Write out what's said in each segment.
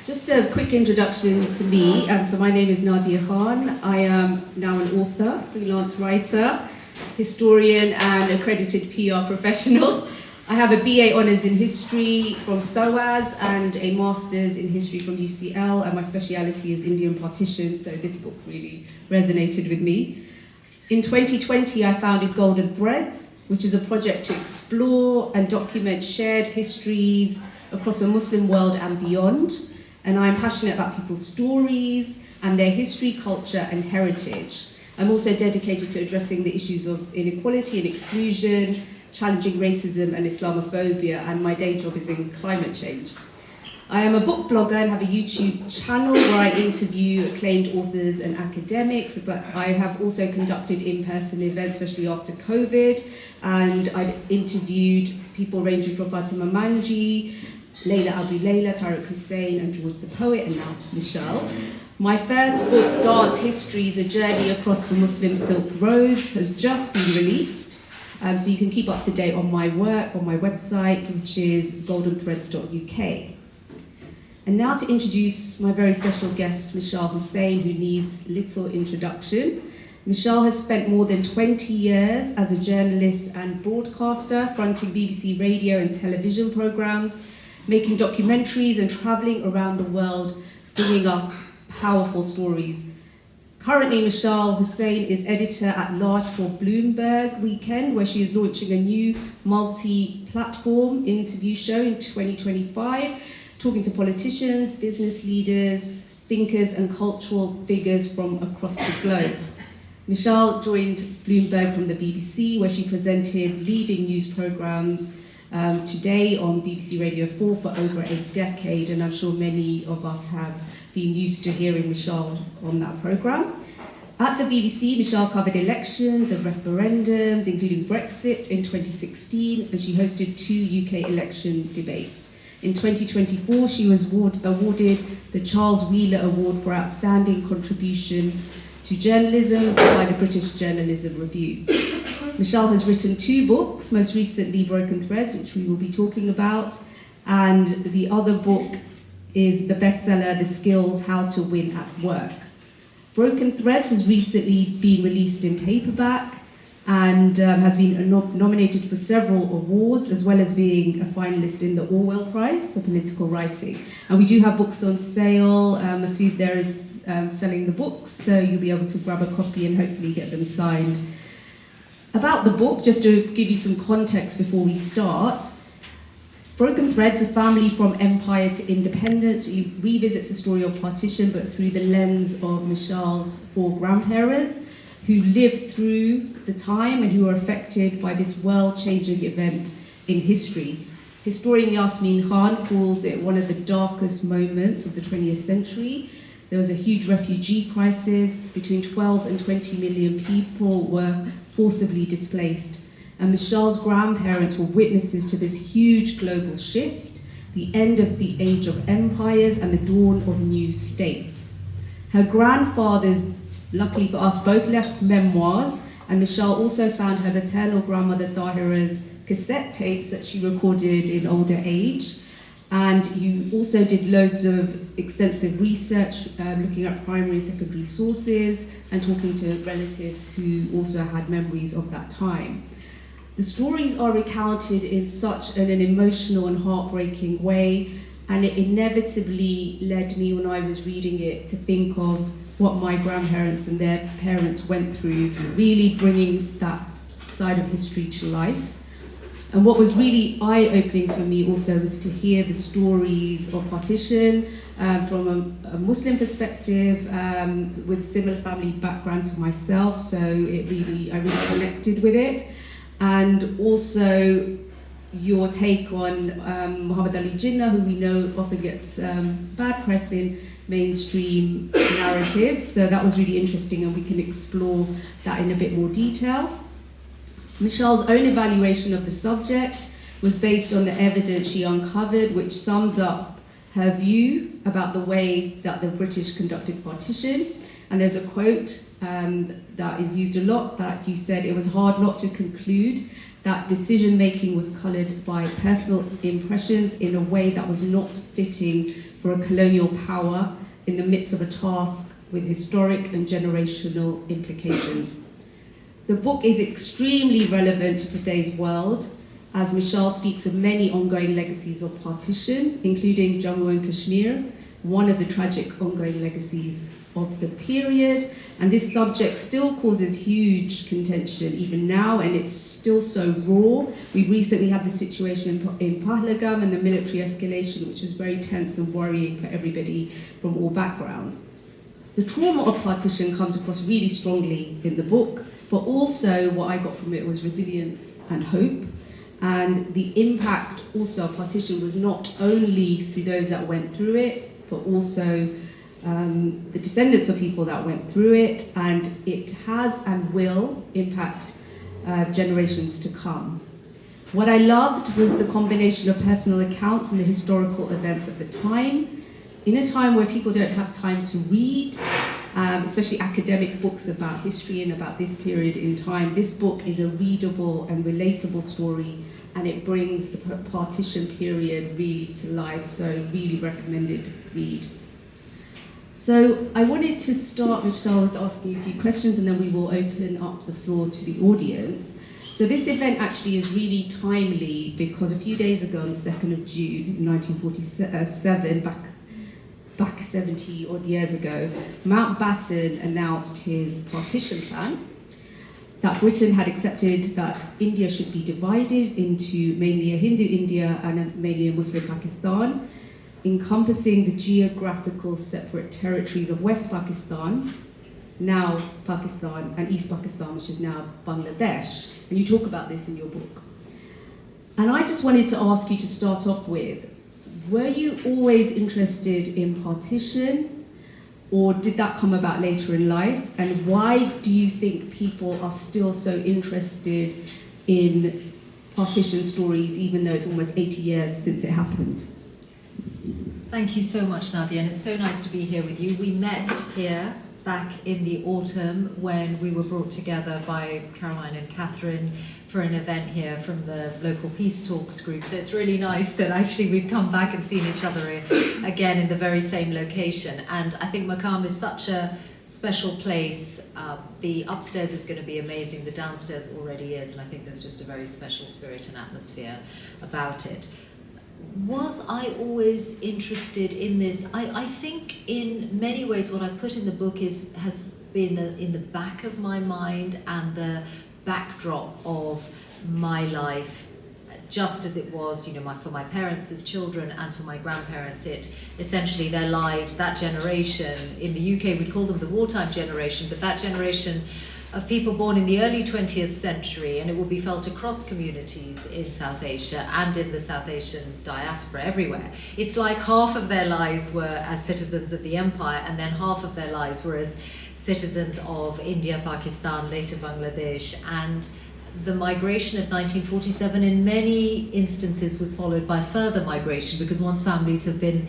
Just a quick introduction to me. So my name is Nadia Khan. I am now an author, freelance writer, historian and accredited PR professional. I have a BA Honours in History from SOAS and a Master's in History from UCL, and my speciality is Indian Partition, so this book really resonated with me. In 2020, I founded Golden Threads, which is a project to explore and document shared histories across the Muslim world and beyond. And I'm passionate about people's stories and their history, culture, and heritage. I'm also dedicated to addressing the issues of inequality and exclusion, challenging racism and Islamophobia, and my day job is in climate change. I am a book blogger and have a YouTube channel where I interview acclaimed authors and academics, but I have also conducted in-person events, especially after COVID, and I've interviewed people ranging from Fatima Manji, Layla Abu Layla, Tariq Hussein, and George the Poet, and now Mishal. My first book, Dance Histories, A Journey Across the Muslim Silk Roads, has just been released. So you can keep up to date on my work on my website, which is goldenthreads.uk. And now to introduce my very special guest, Mishal Husain, who needs little introduction. Mishal has spent more than 20 years as a journalist and broadcaster, fronting BBC radio and television programmes, making documentaries and travelling around the world, bringing us powerful stories. Currently, Mishal Husain is editor-at-large for Bloomberg Weekend, where she is launching a new multi-platform interview show in 2025, talking to politicians, business leaders, thinkers, and cultural figures from across the globe. Mishal joined Bloomberg from the BBC, where she presented leading news programmes today on BBC Radio 4 for over a decade, and I'm sure many of us have been used to hearing Mishal on that programme. At the BBC, Mishal covered elections and referendums, including Brexit in 2016, and she hosted 2 UK election debates. In 2024, she was awarded the Charles Wheeler Award for Outstanding Contribution to Journalism by the British Journalism Review. Mishal has written 2 books, most recently Broken Threads, which we will be talking about, and the other book is the bestseller, The Skills, How to Win at Work. Broken Threads has recently been released in paperback and has been nominated for several awards, as well as being a finalist in the Orwell Prize for political writing. And we do have books on sale. Masood there is selling the books, so you'll be able to grab a copy and hopefully get them signed. About the book, just to give you some context before we start, Broken Threads, a family from empire to independence, revisits the story of partition, but through the lens of Mishal's 4 grandparents, who lived through the time and who were affected by this world-changing event in history. Historian Yasmin Khan calls it one of the darkest moments of the 20th century. There was a huge refugee crisis. Between 12 and 20 million people were forcibly displaced. And Mishal's grandparents were witnesses to this huge global shift, the end of the age of empires and the dawn of new states. Her grandfathers, luckily for us, both left memoirs, and Mishal also found her maternal grandmother Tahira's cassette tapes that she recorded in older age. And you also did loads of extensive research, looking at primary and secondary sources and talking to relatives who also had memories of that time. The stories are recounted in such an emotional and heartbreaking way, and it inevitably led me, when I was reading it, to think of what my grandparents and their parents went through, really bringing that side of history to life. And what was really eye-opening for me also was to hear the stories of partition from a Muslim perspective, with similar family background to myself, so I really connected with it. And also your take on Muhammad Ali Jinnah, who we know often gets bad press in mainstream narratives, so that was really interesting, and we can explore that in a bit more detail. Mishal's own evaluation of the subject was based on the evidence she uncovered, which sums up her view about the way that the British conducted partition. And there's a quote that is used a lot, that you said, "It was hard not to conclude that decision-making was coloured by personal impressions in a way that was not fitting for a colonial power in the midst of a task with historic and generational implications. The book is extremely relevant to today's world, as Mishal speaks of many ongoing legacies of partition, including Jammu and Kashmir, one of the tragic ongoing legacies of the period. And this subject still causes huge contention even now, and it's still so raw. We recently had the situation in Pahalgam and the military escalation, which was very tense and worrying for everybody from all backgrounds. The trauma of partition comes across really strongly in the book, but also what I got from it was resilience and hope. And the impact also of partition was not only through those that went through it, but also the descendants of people that went through it, and it has and will impact generations to come. What I loved was the combination of personal accounts and the historical events of the time. In a time where people don't have time to read, especially academic books about history and about this period in time, this book is a readable and relatable story, and it brings the partition period really to life, so really recommended read. So I wanted to start, Mishal, with asking you a few questions, and then we will open up the floor to the audience. So this event actually is really timely because a few days ago, on the 2nd of June 1947, back 70 odd years ago, Mountbatten announced his partition plan, that Britain had accepted that India should be divided into mainly a Hindu India and mainly a Muslim Pakistan, encompassing the geographical separate territories of West Pakistan, now Pakistan, and East Pakistan, which is now Bangladesh. And you talk about this in your book. And I just wanted to ask you to start off with, were you always interested in partition, or did that come about later in life? And why do you think people are still so interested in partition stories, even though it's almost 80 years since it happened? Thank you so much, Nadia, and it's so nice to be here with you. We met here back in the autumn when we were brought together by Caroline and Catherine for an event here from the local Peace Talks group. So it's really nice that actually we've come back and seen each other again in the very same location. And I think Maqam is such a special place. The upstairs is going to be amazing. The downstairs already is, and I think there's just a very special spirit and atmosphere about it. Was I always interested in this? I think in many ways what I've put in the book has been in the back of my mind and the backdrop of my life, just as it was, for my parents as children and for my grandparents. It essentially their lives, that generation, in the UK we'd call them the wartime generation, but that generation of people born in the early 20th century, and it will be felt across communities in South Asia and in the South Asian diaspora everywhere. It's like half of their lives were as citizens of the empire, and then half of their lives were as citizens of India, Pakistan, later Bangladesh. And the migration of 1947 in many instances was followed by further migration, because once families have been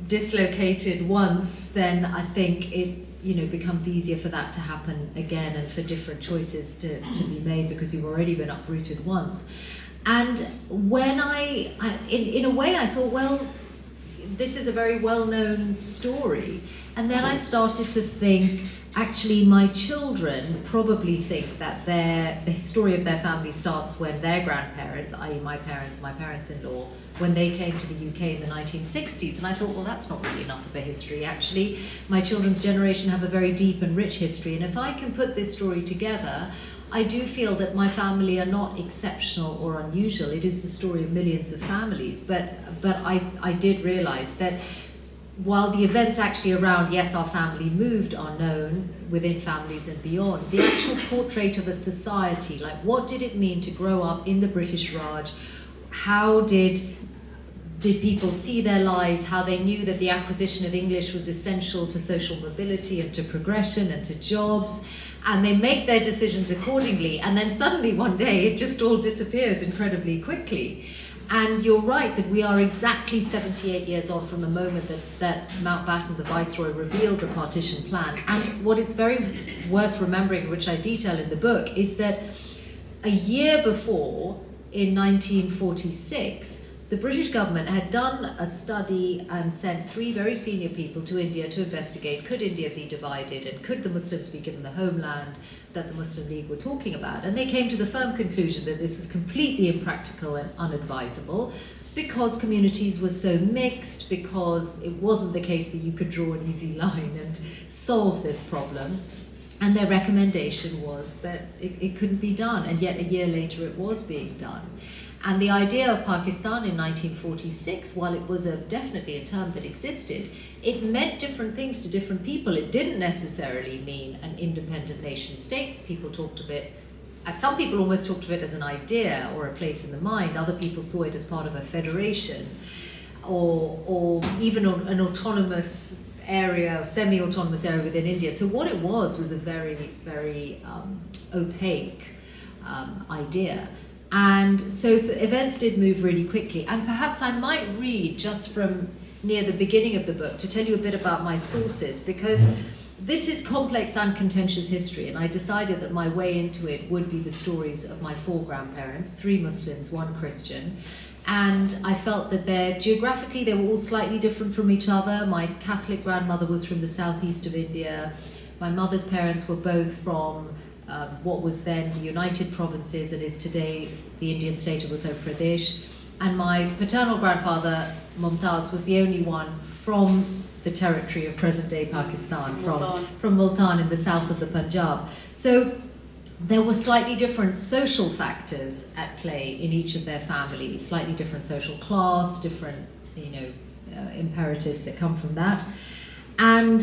dislocated once, then I think it becomes easier for that to happen again and for different choices to be made, because you've already been uprooted once. And when in a way I thought, well, this is a very well-known story. And then I started to think, actually my children probably think that the story of their family starts when their grandparents, i.e. my parents-in-law, when they came to the UK in the 1960s. And I thought, well, that's not really enough of a history. Actually, my children's generation have a very deep and rich history. And if I can put this story together, I do feel that my family are not exceptional or unusual. It is the story of millions of families. But I did realize that while the events actually around, yes, our family moved, are known within families and beyond, the actual portrait of a society, like what did it mean to grow up in the British Raj? How did people see their lives, how they knew that the acquisition of English was essential to social mobility and to progression and to jobs, and they make their decisions accordingly, and then suddenly one day it just all disappears incredibly quickly. And you're right that we are exactly 78 years on from the moment that Mountbatten, the Viceroy, revealed the partition plan. And what it's very worth remembering, which I detail in the book, is that a year before, in 1946, the British government had done a study and sent 3 very senior people to India to investigate, could India be divided and could the Muslims be given the homeland that the Muslim League were talking about? And they came to the firm conclusion that this was completely impractical and unadvisable, because communities were so mixed, because it wasn't the case that you could draw an easy line and solve this problem. And their recommendation was that it couldn't be done, and yet a year later it was being done. And the idea of Pakistan in 1946, while it was definitely a term that existed, it meant different things to different people. It didn't necessarily mean an independent nation state. People talked of it, as some people almost talked of it as an idea or a place in the mind. Other people saw it as part of a federation, or even an autonomous area, semi-autonomous area within India. So what it was a very, very opaque idea. And so events did move really quickly. And perhaps I might read just from near the beginning of the book to tell you a bit about my sources, because this is complex and contentious history, and I decided that my way into it would be the stories of my 4 grandparents, 3 Muslims, 1 Christian. And I felt that geographically they were all slightly different from each other. My Catholic grandmother was from the southeast of India. My mother's parents were both from what was then the United Provinces and is today the Indian state of Uttar Pradesh. And my paternal grandfather, Mumtaz, was the only one from the territory of present-day Pakistan, from Multan in the south of the Punjab. So there were slightly different social factors at play in each of their families, slightly different social class, different, imperatives that come from that. And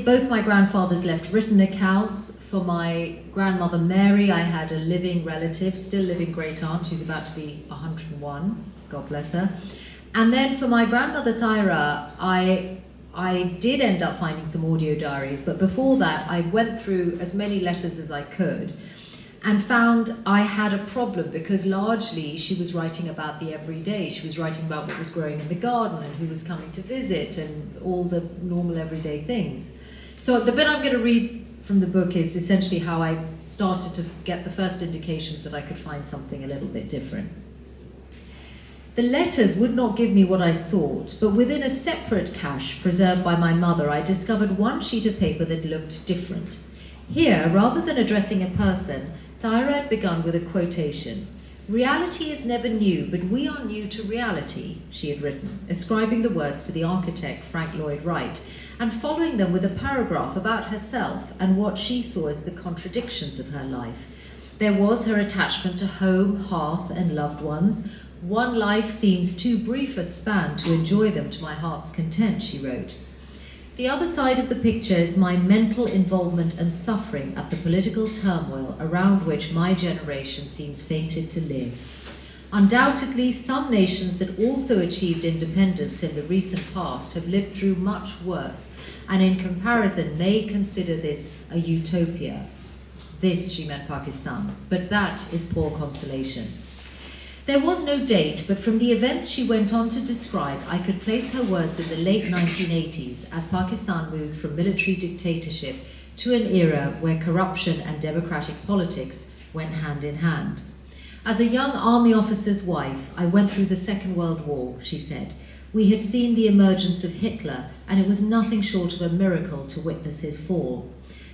both my grandfathers left written accounts. For my grandmother Mary, I had a living relative, still living great aunt, she's about to be 101, God bless her. And then for my grandmother Tyra, I did end up finding some audio diaries, but before that I went through as many letters as I could and found I had a problem, because largely she was writing about the everyday. She was writing about what was growing in the garden and who was coming to visit and all the normal everyday things. So the bit I'm going to read from the book is essentially how I started to get the first indications that I could find something a little bit different. The letters would not give me what I sought, but within a separate cache preserved by my mother, I discovered one sheet of paper that looked different. Here, rather than addressing a person, Tyra had begun with a quotation. "Reality is never new, but we are new to reality," she had written, ascribing the words to the architect Frank Lloyd Wright, and following them with a paragraph about herself and what she saw as the contradictions of her life. There was her attachment to home, hearth, and loved ones. "One life seems too brief a span to enjoy them to my heart's content," she wrote. "The other side of the picture is my mental involvement and suffering at the political turmoil around which my generation seems fated to live. Undoubtedly, some nations that also achieved independence in the recent past have lived through much worse, and in comparison may consider this a utopia." This, she meant Pakistan, but that is poor consolation. There was no date, but from the events she went on to describe, I could place her words in the late 1980s as Pakistan moved from military dictatorship to an era where corruption and democratic politics went hand in hand. "As a young army officer's wife, I went through the Second World War," she said. "We had seen the emergence of Hitler, and it was nothing short of a miracle to witness his fall.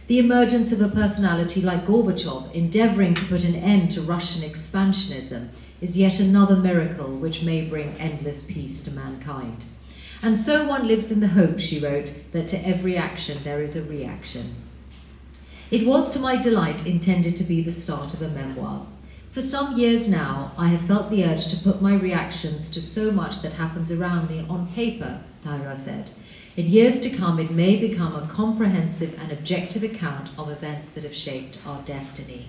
The emergence of a personality like Gorbachev, endeavoring to put an end to Russian expansionism, is yet another miracle which may bring endless peace to mankind. And so one lives in the hope," she wrote, "that to every action there is a reaction." It was, to my delight, intended to be the start of a memoir. For some years now, I have felt the urge to put my reactions to so much that happens around me on paper, Tyra said. In years to come, it may become a comprehensive and objective account of events that have shaped our destiny.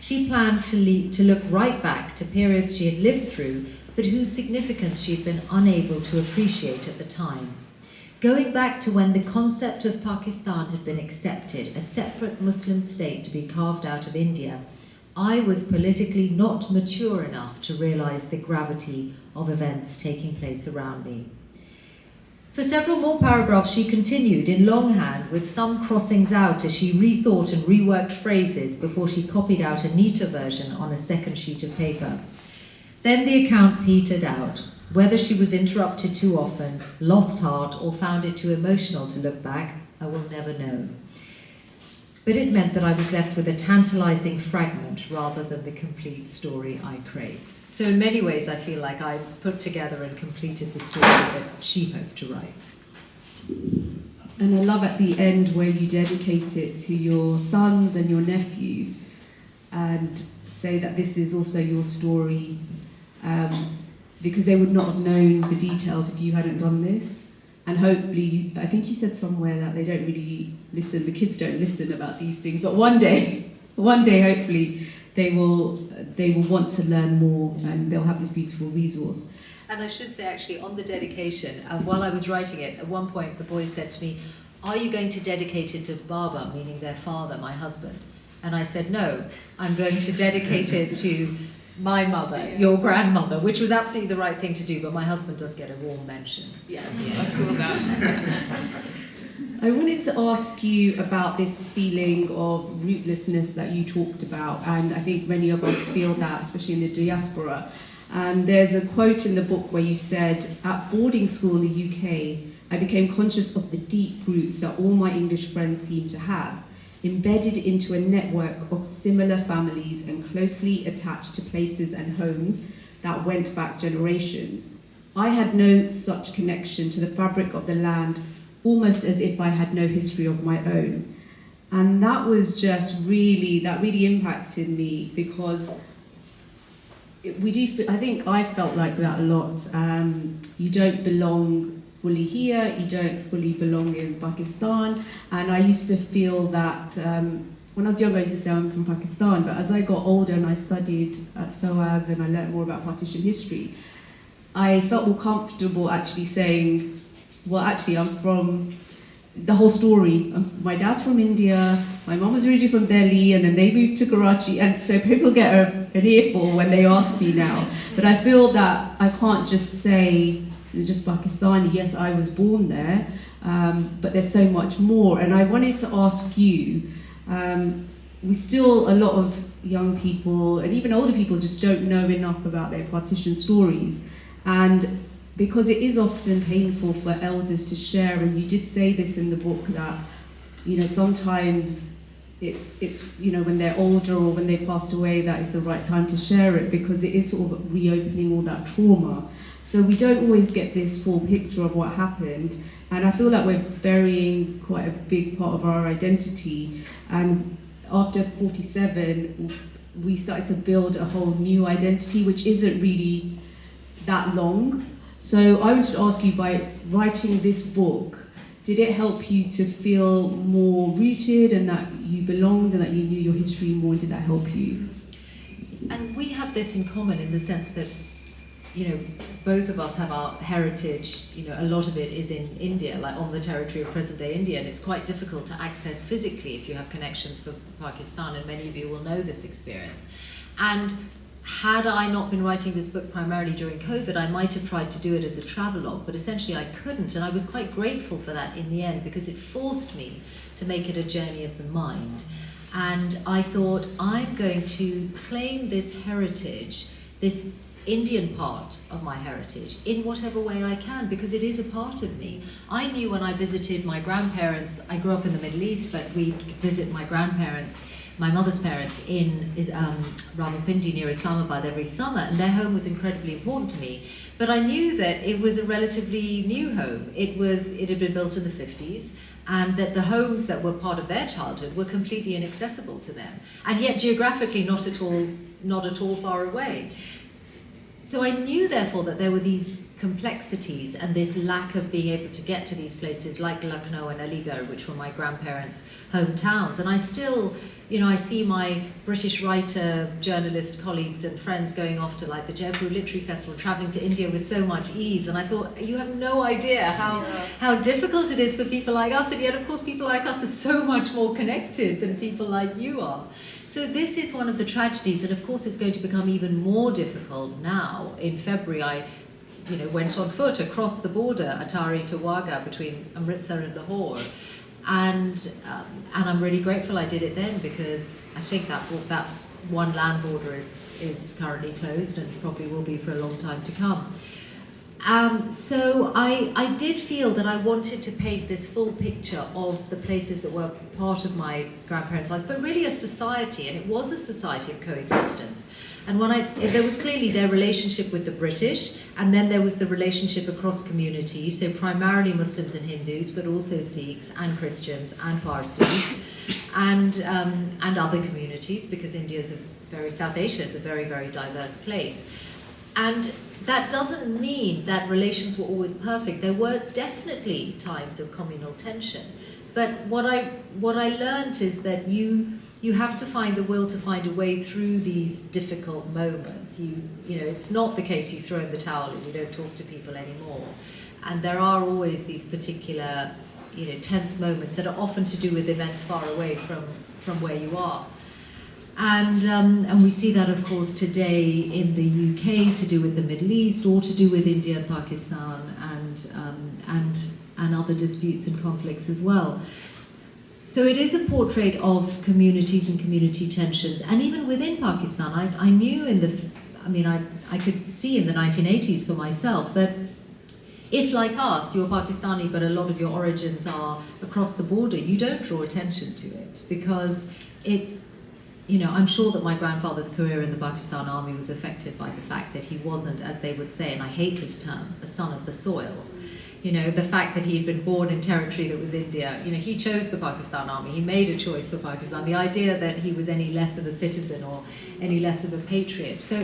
She planned to look right back to periods she had lived through, but whose significance she had been unable to appreciate at the time. Going back to when the concept of Pakistan had been accepted, a separate Muslim state to be carved out of India, I was politically not mature enough to realize the gravity of events taking place around me. For several more paragraphs she continued in longhand with some crossings out as she rethought and reworked phrases before she copied out a neater version on a second sheet of paper. Then the account petered out. Whether she was interrupted too often, lost heart, or found it too emotional to look back, I will never know. But it meant that I was left with a tantalizing fragment rather than the complete story I craved. So in many ways, I feel like I put together and completed the story that she hoped to write. And I love at the end where you dedicate it to your sons and your nephew and say that this is also your story, because they would not have known the details if you hadn't done this. And hopefully, I think you said somewhere that they don't really listen, the kids don't listen about these things, but one day hopefully they will want to learn more and they'll have this beautiful resource. And I should say, actually, on the dedication, while I was writing it, at one point the boys said to me, "Are you going to dedicate it to Baba," meaning their father, my husband? And I said, "No, I'm going to dedicate it to my mother, your grandmother," which was absolutely the right thing to do, but my husband does get a warm mention. Yes, I saw that. I wanted to ask you about this feeling of rootlessness that you talked about, and I think many of us feel that, especially in the diaspora. And there's a quote in the book where you said, "At boarding school in the UK, I became conscious of the deep roots that all my English friends seem to have, embedded into a network of similar families and closely attached to places and homes that went back generations. I had no such connection to the fabric of the land, almost as if I had no history of my own." And that was just really impacted me, because I think I felt like that a lot. You don't belong fully here, you don't fully belong in Pakistan. And I used to feel that, when I was younger I used to say I'm from Pakistan, but as I got older and I studied at SOAS and I learned more about partition history, I felt more comfortable actually saying, well, actually, I'm from the whole story. My dad's from India, my mum was originally from Delhi, and then they moved to Karachi, and so people get an earful when they ask me now. But I feel that I can't just say, just Pakistani. Yes, I was born there, but there's so much more. And I wanted to ask you, we still, a lot of young people, and even older people, just don't know enough about their partition stories. And because it is often painful for elders to share, and you did say this in the book, that, you know, sometimes it's you know, when they're older or when they passed away, that is the right time to share it, because it is sort of reopening all that trauma. So we don't always get this full picture of what happened, and I feel like we're burying quite a big part of our identity. And after 47, we started to build a whole new identity, which isn't really that long. So I wanted to ask you, by writing this book, did it help you to feel more rooted and that you belonged and that you knew your history more? Did that help you? And we have this in common in the sense that, you know, both of us have our heritage. You know, a lot of it is in India, like on the territory of present-day India, and it's quite difficult to access physically if you have connections for Pakistan, and many of you will know this experience. And had I not been writing this book primarily during COVID, I might have tried to do it as a travelogue, but essentially I couldn't, and I was quite grateful for that in the end, because it forced me to make it a journey of the mind. And I thought, I'm going to claim this heritage, this Indian part of my heritage, in whatever way I can, because it is a part of me. I knew when I visited my grandparents, I grew up in the Middle East, but we'd visit my grandparents, my mother's parents, in Rawalpindi near Islamabad every summer, and their home was incredibly important to me. But I knew that it was a relatively new home. It had been built in the 50s, and that the homes that were part of their childhood were completely inaccessible to them, and yet geographically not at all far away. So I knew, therefore, that there were these complexities and this lack of being able to get to these places like Lucknow and Aligarh, which were my grandparents' hometowns. And I still, you know, I see my British writer, journalist colleagues and friends going off to like the Jaipur Literary Festival, traveling to India with so much ease. And I thought, you have no idea how difficult it is for people like us. And yet, of course, people like us are so much more connected than people like you are. So this is one of the tragedies, and of course it's going to become even more difficult now. In February, I went on foot across the border, Atari to Wagah, between Amritsar and Lahore. And I'm really grateful I did it then, because I think that one land border is currently closed and probably will be for a long time to come. So I did feel that I wanted to paint this full picture of the places that were part of my grandparents' lives, but really a society, and it was a society of coexistence. And there was clearly their relationship with the British, and then there was the relationship across communities, so primarily Muslims and Hindus, but also Sikhs and Christians and Parsis, and other communities, because South Asia is a very, very diverse place. And that doesn't mean that relations were always perfect. There were definitely times of communal tension. But what I learned is that you have to find the will to find a way through these difficult moments. It's not the case you throw in the towel and you don't talk to people anymore. And there are always these particular, tense moments that are often to do with events far away from where you are. And we see that, of course, today in the UK, to do with the Middle East, or to do with India and Pakistan, and other disputes and conflicts as well. So it is a portrait of communities and community tensions, and even within Pakistan, I knew I could see in the 1980s for myself that if, like us, you're Pakistani, but a lot of your origins are across the border, you don't draw attention to it, because I'm sure that my grandfather's career in the Pakistan army was affected by the fact that he wasn't, as they would say, and I hate this term, a son of the soil. The fact that he had been born in territory that was India, he chose the Pakistan army, he made a choice for Pakistan. The idea that he was any less of a citizen or any less of a patriot. So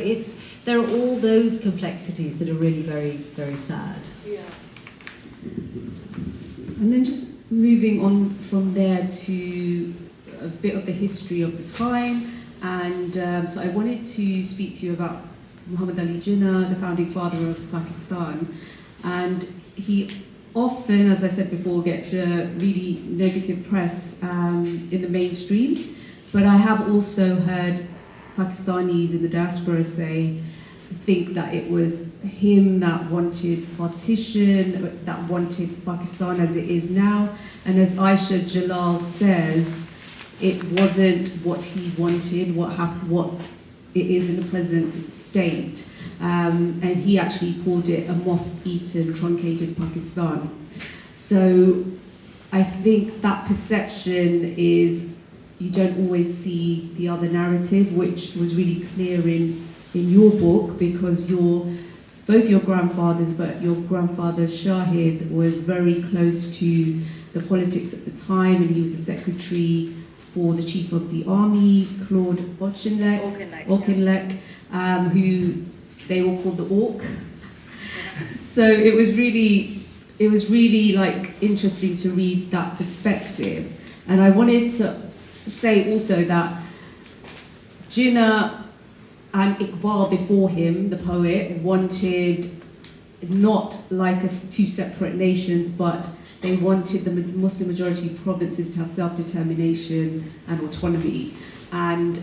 there are all those complexities that are really very, very sad. Yeah. And then just moving on from there to a bit of the history of the time, and so I wanted to speak to you about Muhammad Ali Jinnah, the founding father of Pakistan, and he often, as I said before, gets a really negative press in the mainstream, but I have also heard Pakistanis in the diaspora think that it was him that wanted partition, that wanted Pakistan as it is now, and as Aisha Jalal says, it wasn't what he wanted, what it is in the present state. And he actually called it a moth-eaten, truncated Pakistan. So I think that perception is, you don't always see the other narrative, which was really clear in your book, because both your grandfathers, but your grandfather Shahid was very close to the politics at the time, and he was a secretary for the chief of the army, Claude Auchinleck, who they all called the Orc. So it was really like interesting to read that perspective. And I wanted to say also that Jinnah and Iqbal before him, the poet, wanted not like two separate nations, but they wanted the Muslim majority provinces to have self-determination and autonomy. And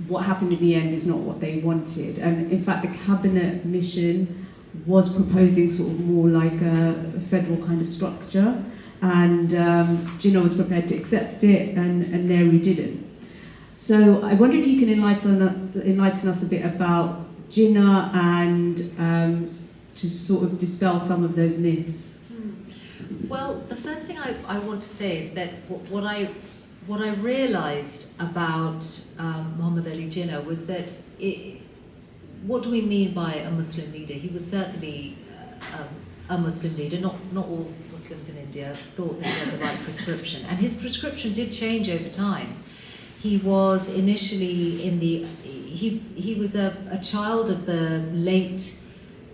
what happened in the end is not what they wanted. And in fact, the cabinet mission was proposing sort of more like a federal kind of structure. And Jinnah was prepared to accept it, and Nehru didn't. So I wonder if you can enlighten us a bit about Jinnah and to sort of dispel some of those myths. Well, the first thing I want to say is that what I realized about Muhammad Ali Jinnah was that what do we mean by a Muslim leader? He was certainly a Muslim leader. Not all Muslims in India thought that he had the right prescription, and his prescription did change over time. He was initially he was a child of the late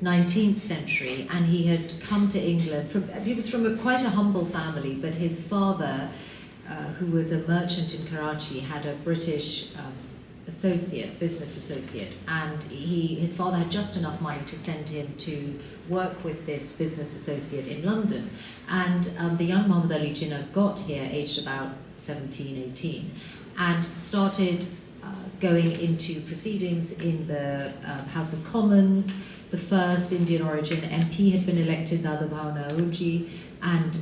19th century, and he had come to England he was from quite a humble family, but his father, who was a merchant in Karachi, had a British business associate, and his father had just enough money to send him to work with this business associate in London. And the young Muhammad Ali Jinnah got here aged about 17, 18, and started going into proceedings in the House of Commons. The first Indian origin MP had been elected, Dada Bhavana Ahuji, and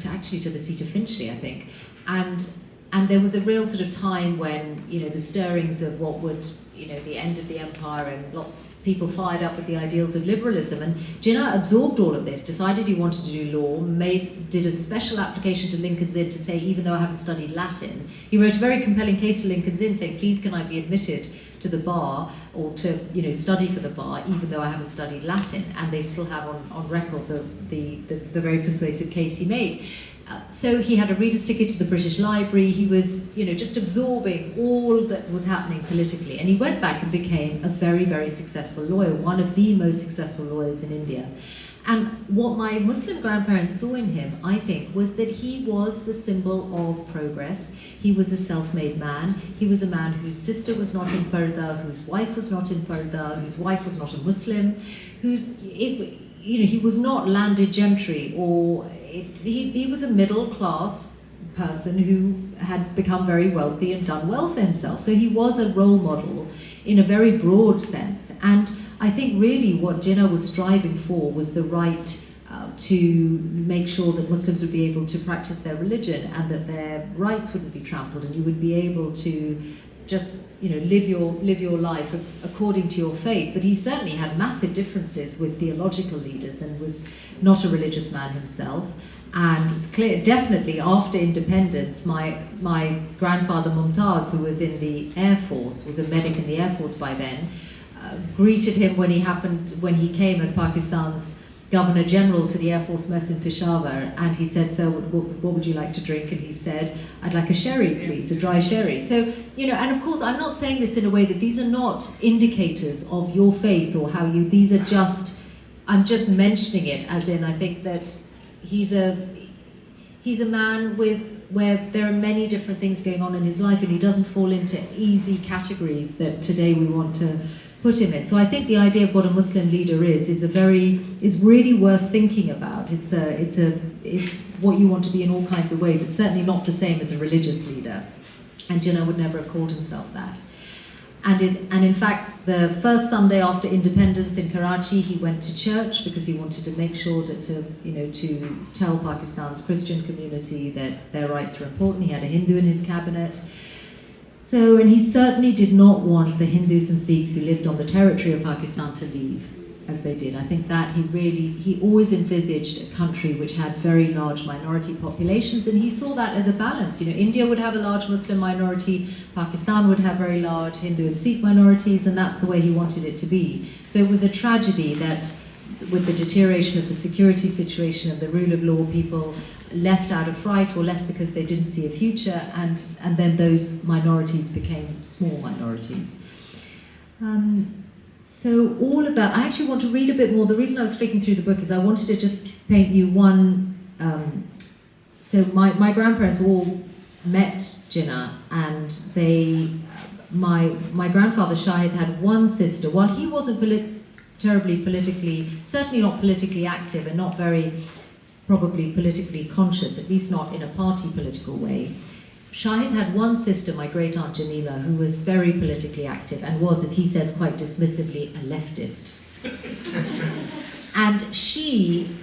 actually to the seat of Finchley, I think. And there was a real sort of time when, the stirrings of what would, the end of the empire, and lots of people fired up with the ideals of liberalism. And Jinnah absorbed all of this, decided he wanted to do law, did a special application to Lincoln's Inn to say, even though I haven't studied Latin, he wrote a very compelling case to Lincoln's Inn saying, please can I be admitted to the bar or to study for the bar, even though I haven't studied Latin. And they still have on record the very persuasive case he made. So he had a reader's ticket to the British Library. He was, just absorbing all that was happening politically. And he went back and became a very, very successful lawyer, one of the most successful lawyers in India. And what my Muslim grandparents saw in him, I think, was that he was the symbol of progress. He was a self-made man. He was a man whose sister was not in Parda, whose wife was not in Parda, whose wife was not a Muslim, he was not landed gentry or... He was a middle-class person who had become very wealthy and done well for himself. So he was a role model in a very broad sense. And I think really what Jinnah was striving for was the right to make sure that Muslims would be able to practice their religion and that their rights wouldn't be trampled, and you would be able to just live your life according to your faith. But he certainly had massive differences with theological leaders and was not a religious man himself. And it's clear, definitely after independence, my grandfather Mumtaz, who was in the Air Force, was a medic in the Air Force by then, greeted him when he came as Pakistan's Governor General to the Air Force Mess in Peshawar, and he said, "So, what would you like to drink?" And he said, "I'd like a sherry, please, a dry sherry." So, and of course, I'm not saying this in a way that these are not indicators of your faith or how you. These are just, I'm just mentioning it as in, I think that he's a man where there are many different things going on in his life, and he doesn't fall into easy categories that today we want to put him in. So I think the idea of what a Muslim leader is really worth thinking about. It's what you want to be in all kinds of ways. It's certainly not the same as a religious leader, and Jinnah would never have called himself that. And in fact, the first Sunday after independence in Karachi, he went to church because he wanted to make sure to tell Pakistan's Christian community that their rights were important. He had a Hindu in his cabinet. So, and he certainly did not want the Hindus and Sikhs who lived on the territory of Pakistan to leave, as they did. I think that he always envisaged a country which had very large minority populations, and he saw that as a balance. India would have a large Muslim minority, Pakistan would have very large Hindu and Sikh minorities, and that's the way he wanted it to be. So it was a tragedy that with the deterioration of the security situation and the rule of law, people left out of fright or left because they didn't see a future, and then those minorities became small minorities. So all of that, I actually want to read a bit more. The reason I was flicking through the book is I wanted to just paint you one. So my grandparents all met Jinnah, and my grandfather Shahid had one sister. While he wasn't terribly politically, certainly not politically active, and not very probably politically conscious, at least not in a party political way, Shahid had one sister, my great aunt Jamila, who was very politically active and was, as he says quite dismissively, a leftist. And she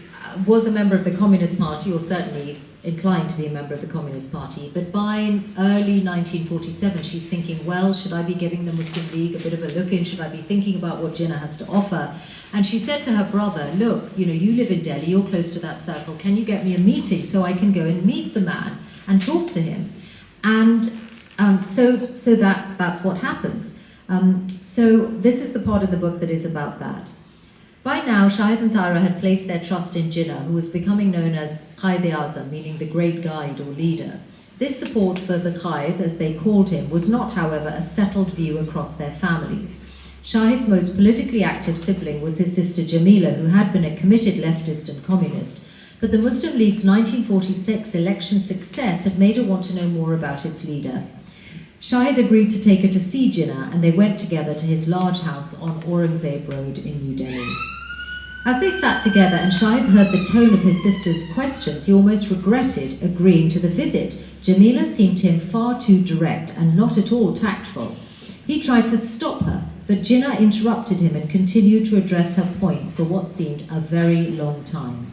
was a member of the Communist Party, or certainly inclined to be a member of the Communist Party. But by early 1947, she's thinking, well, should I be giving the Muslim League a bit of a look in? Should I be thinking about what Jinnah has to offer? And she said to her brother, look, you live in Delhi, you're close to that circle. Can you get me a meeting so I can go and meet the man and talk to him? And so that's what happens. So this is the part of the book that is about that. By now, Shahid and Tara had placed their trust in Jinnah, who was becoming known as Qaid-e-Azam, meaning the great guide or leader. This support for the Qaid, as they called him, was not, however, a settled view across their families. Shahid's most politically active sibling was his sister Jamila, who had been a committed leftist and communist. But the Muslim League's 1946 election success had made her want to know more about its leader. Shahid agreed to take her to see Jinnah, and they went together to his large house on Aurangzeb Road in New Delhi. As they sat together and Shahid heard the tone of his sister's questions, he almost regretted agreeing to the visit. Jamila seemed to him far too direct and not at all tactful. He tried to stop her, but Jinnah interrupted him and continued to address her points for what seemed a very long time.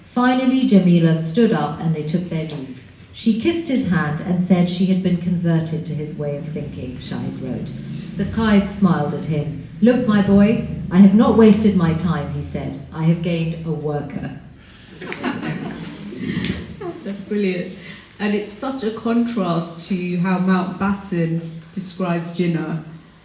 Finally, Jamila stood up and they took their leave. She kissed his hand and said she had been converted to his way of thinking, Shahid wrote. The Qaid smiled at him. Look, my boy, I have not wasted my time, he said. I have gained a worker. That's brilliant. And it's such a contrast to how Mountbatten describes Jinnah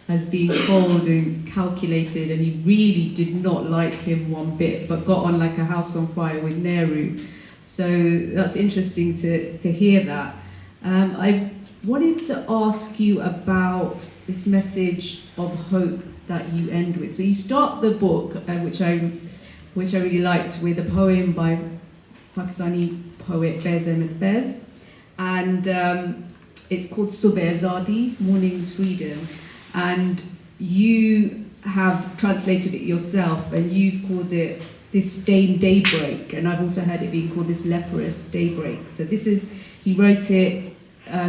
as being cold and calculated, and he really did not like him one bit, but got on like a house on fire with Nehru. So that's interesting to hear that. I wanted to ask you about this message of hope that you end with. So you start the book, which I really liked, with a poem by Pakistani poet Faiz Ahmed Faiz, and it's called Subh Azadi, Morning's Freedom, and you have translated it yourself, and you've called it This Stained Daybreak, and I've also heard it being called This Leprous Daybreak. So he wrote it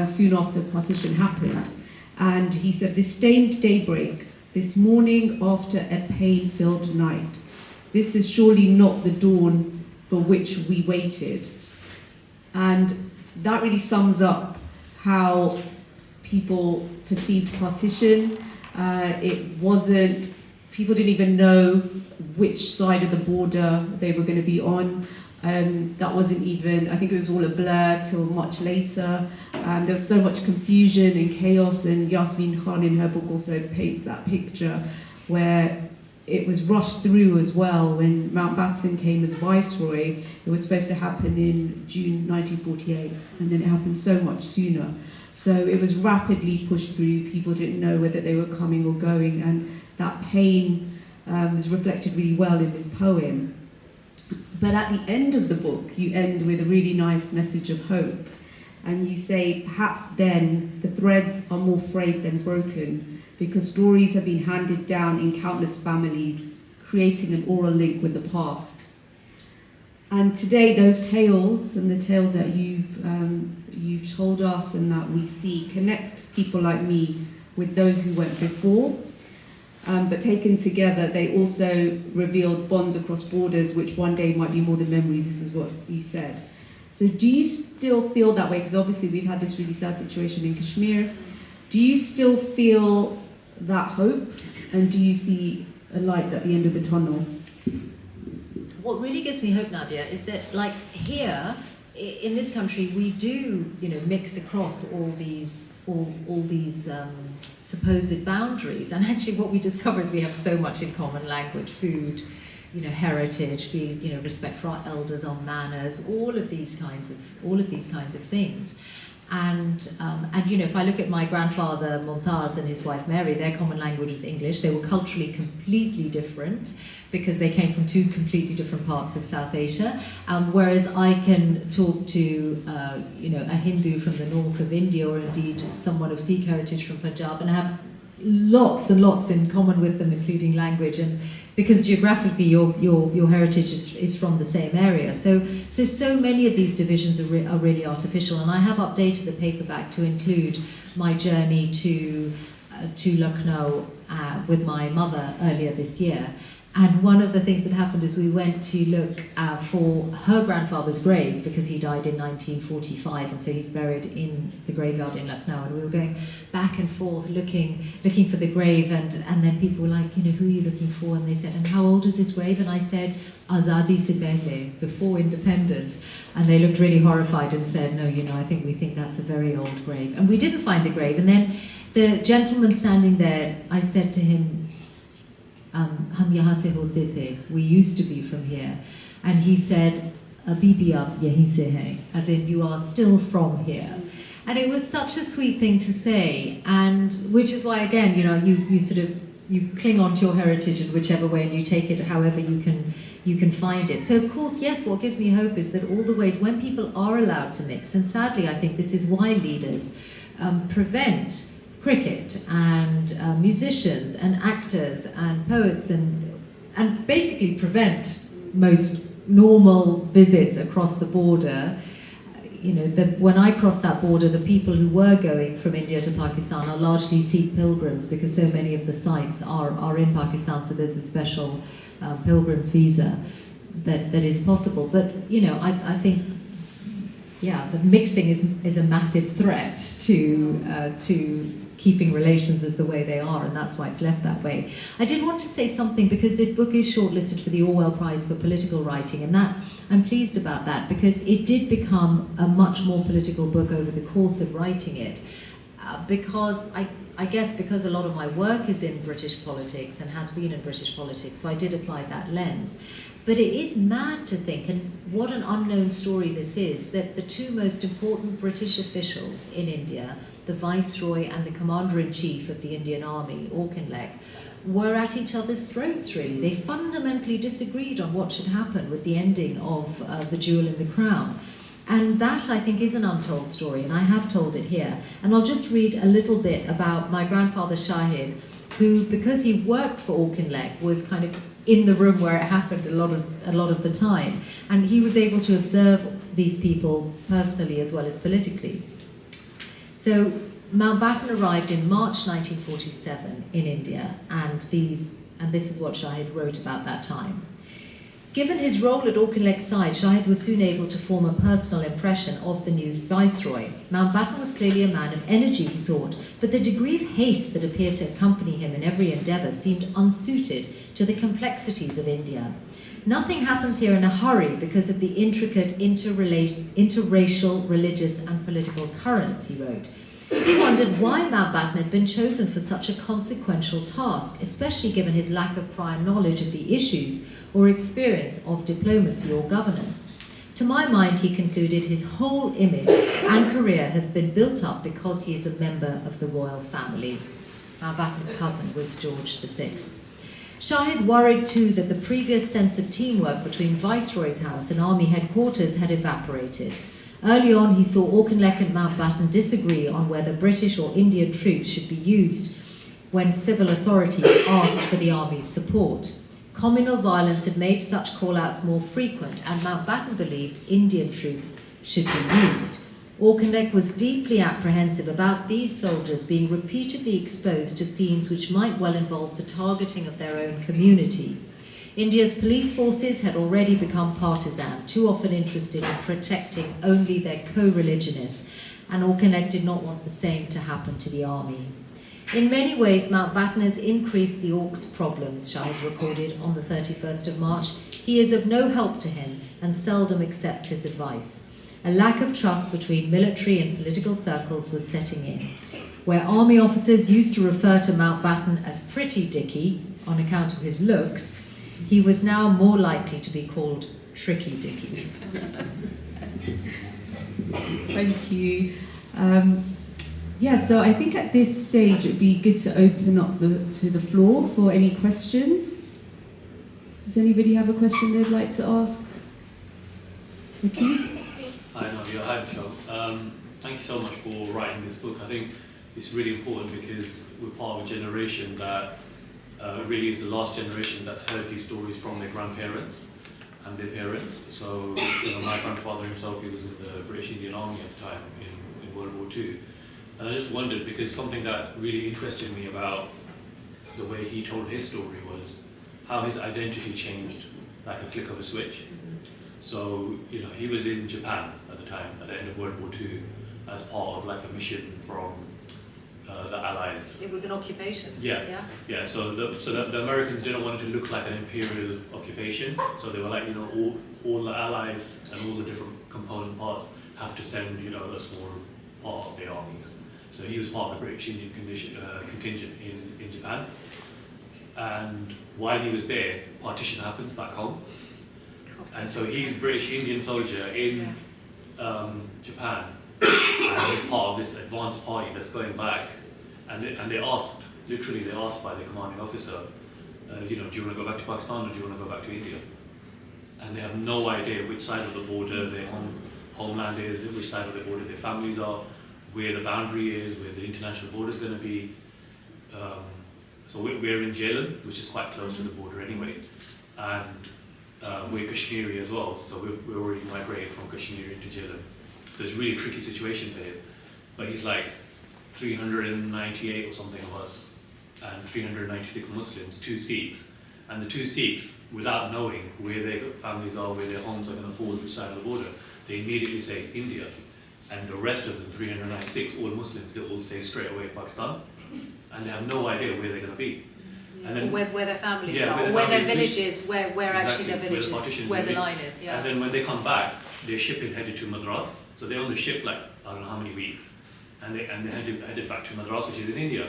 soon after partition happened, and he said, this stained daybreak, this morning after a pain-filled night, this is surely not the dawn for which we waited. And that really sums up how people perceived partition. People didn't even know which side of the border they were going to be on. That wasn't even, I think it was all a blur till much later. There was so much confusion and chaos, and Yasmin Khan in her book also paints that picture where it was rushed through as well. When Mountbatten came as viceroy, it was supposed to happen in June 1948, and then it happened so much sooner. So it was rapidly pushed through. People didn't know whether they were coming or going, and that pain is reflected really well in this poem. But at the end of the book, you end with a really nice message of hope. And you say, perhaps then the threads are more frayed than broken, because stories have been handed down in countless families, creating an oral link with the past. And today, those tales and the tales that you've told us and that we see connect people like me with those who went before. But taken together, they also revealed bonds across borders, which one day might be more than memories. This is what you said. So do you still feel that way? Because obviously we've had this really sad situation in Kashmir. Do you still feel that hope? And do you see a light at the end of the tunnel? What really gives me hope, Nadia, is that, like, here in this country, we do, mix across all these supposed boundaries. And actually, what we discover is we have so much in common: language, food, heritage, respect for our elders, our manners, all of these kinds of things. And if I look at my grandfather Mumtaz and his wife Mary, their common language was English. They were culturally completely different because they came from two completely different parts of South Asia. Whereas I can talk to a Hindu from the north of India, or indeed someone of Sikh heritage from Punjab, and have lots and lots in common with them, including language, and because geographically your heritage is from the same area. So many of these divisions are really artificial, and I have updated the paperback to include my journey to Lucknow with my mother earlier this year. And one of the things that happened is we went to look for her grandfather's grave, because he died in 1945, and so he's buried in the graveyard in Lucknow. And we were going back and forth looking for the grave, and then people were like, who are you looking for? And they said, and how old is his grave? And I said, Azadi se pehle, before independence. And they looked really horrified and said, no, we think that's a very old grave. And we didn't find the grave. And then the gentleman standing there, I said to him, Hum yahan se hote the, we used to be from here. And he said, Abhi bhi aap yahin se hai, as in, you are still from here. And it was such a sweet thing to say, and which is why, again, you cling on to your heritage in whichever way, and you take it however you can find it. So of course, yes, what gives me hope is that all the ways when people are allowed to mix, and sadly I think this is why leaders prevent cricket and musicians and actors and poets and basically prevent most normal visits across the border, when I crossed that border, the people who were going from India to Pakistan are largely Sikh pilgrims, because so many of the sites are in Pakistan, so there's a special pilgrim's visa that is possible. But I think, the mixing is a massive threat to keeping relations as the way they are, and that's why it's left that way. I did want to say something, because this book is shortlisted for the Orwell Prize for Political Writing, and that I'm pleased about that, because it did become a much more political book over the course of writing it, because I guess because a lot of my work is in British politics and has been in British politics, so I did apply that lens. But it is mad to think, and what an unknown story this is, that the two most important British officials in India, the Viceroy and the Commander-in-Chief of the Indian Army, Auchinleck, were at each other's throats, really. They fundamentally disagreed on what should happen with the ending of the jewel in the crown. And that, I think, is an untold story, and I have told it here. And I'll just read a little bit about my grandfather Shahid, who, because he worked for Auchinleck, was kind of in the room where it happened a lot of the time. And he was able to observe these people personally as well as politically. So Mountbatten arrived in March 1947 in India, and this is what Shahid wrote about that time. Given his role at Auchinleck's side, Shahid was soon able to form a personal impression of the new viceroy. Mountbatten was clearly a man of energy, he thought, but the degree of haste that appeared to accompany him in every endeavour seemed unsuited to the complexities of India. Nothing happens here in a hurry because of the intricate interracial, religious and political currents, he wrote. He wondered why Mountbatten had been chosen for such a consequential task, especially given his lack of prior knowledge of the issues or experience of diplomacy or governance. To my mind, he concluded, his whole image and career has been built up because he is a member of the royal family. Mountbatten's cousin was George VI. Shahid worried too that the previous sense of teamwork between Viceroy's house and army headquarters had evaporated. Early on, he saw Auchinleck and Mountbatten disagree on whether British or Indian troops should be used when civil authorities asked for the army's support. Communal violence had made such call-outs more frequent, and Mountbatten believed Indian troops should be used. Auchinleck was deeply apprehensive about these soldiers being repeatedly exposed to scenes which might well involve the targeting of their own community. India's police forces had already become partisan, too often interested in protecting only their co-religionists, and Auchinleck did not want the same to happen to the army. In many ways, Mountbatten has increased the Orcs' problems, Shahid recorded on the 31st of March. He is of no help to him and seldom accepts his advice. A lack of trust between military and political circles was setting in. Where army officers used to refer to Mountbatten as Pretty Dicky on account of his looks, he was now more likely to be called Tricky Dicky. Thank you. So I think at this stage it would be good to open up to the floor for any questions. Does anybody have a question they'd like to ask? Nikki? Hi, Nadia. Hi, Mishal. Thank you so much for writing this book. I think it's really important because we're part of a generation that really is the last generation that's heard these stories from their grandparents and their parents. So, my grandfather himself, he was in the British Indian Army at the time in World War II. And I just wondered, because something that really interested me about the way he told his story was how his identity changed like a flick of a switch. So, he was in Japan at the time, at the end of World War II, as part of like a mission from the Allies. It was an occupation. Yeah. So the Americans didn't want it to look like an imperial occupation. So they were like, all the Allies and all the different component parts have to send, a small part of their armies. So he was part of the British Indian contingent in Japan. And while he was there, partition happens back home. And so he's British Indian soldier in Japan. And he's part of this advanced party that's going back. And they asked by the commanding officer, do you want to go back to Pakistan or do you want to go back to India? And they have no idea which side of the border their homeland is, which side of the border their families are, where the boundary is, where the international border is going to be. So we're in Jhelum, which is quite close to the border anyway, and we're Kashmiri as well. So we're already migrated from Kashmir into Jhelum. So it's a really tricky situation for him. But he's like 398 or something of us, and 396 Muslims, 2 Sikhs. And the 2 Sikhs, without knowing where their families are, where their homes are going to fall, which side of the border, they immediately say India. And the rest of them, 396, all Muslims, they all say straight away Pakistan. And they have no idea where they're going to be. And then, where their families yeah, are, where their villages, where exactly, actually their villages, where the line is, yeah. And then when they come back, their ship is headed to Madras. So they're on the ship like, I don't know how many weeks. And they headed back to Madras, which is in India.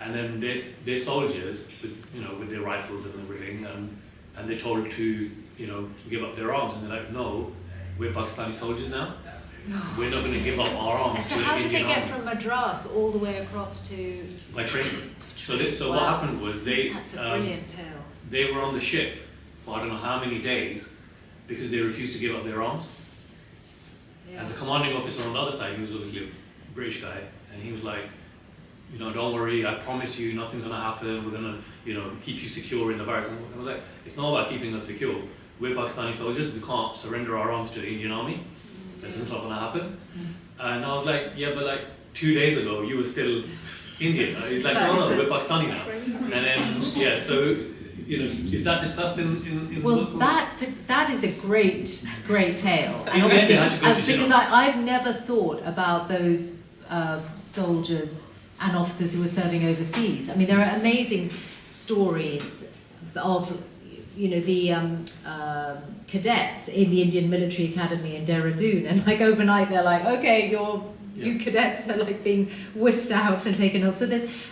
And then they're soldiers with their rifles and everything, and they're told to, give up their arms. And they're like, no, we're Pakistani soldiers now. We're not going to give up our arms. So how did they get from Madras all the way across to... By train. So Wow. What happened was That's a brilliant tale. they were on the ship for I don't know how many days because they refused to give up their arms. Yeah. And the commanding officer on the other side, he was obviously a British guy, and he was like, don't worry, I promise you nothing's going to happen, we're going to, keep you secure in the barracks. And I was like, it's not about keeping us secure. We're Pakistani soldiers, we can't surrender our arms to the Indian army. That's not going to happen. And I was like, yeah, but like 2 days ago, you were still Indian. He's like, no, we're Pakistani now. And then, yeah, so, is that discussed in the Well, book? that is a great tale. And Yeah, obviously, they had to go to jail. because I've never thought about those soldiers and officers who were serving overseas. I mean, there are amazing stories of, the cadets in the Indian Military Academy in Dehradun, and like overnight they're like, okay, you cadets are like being whisked out and taken out. So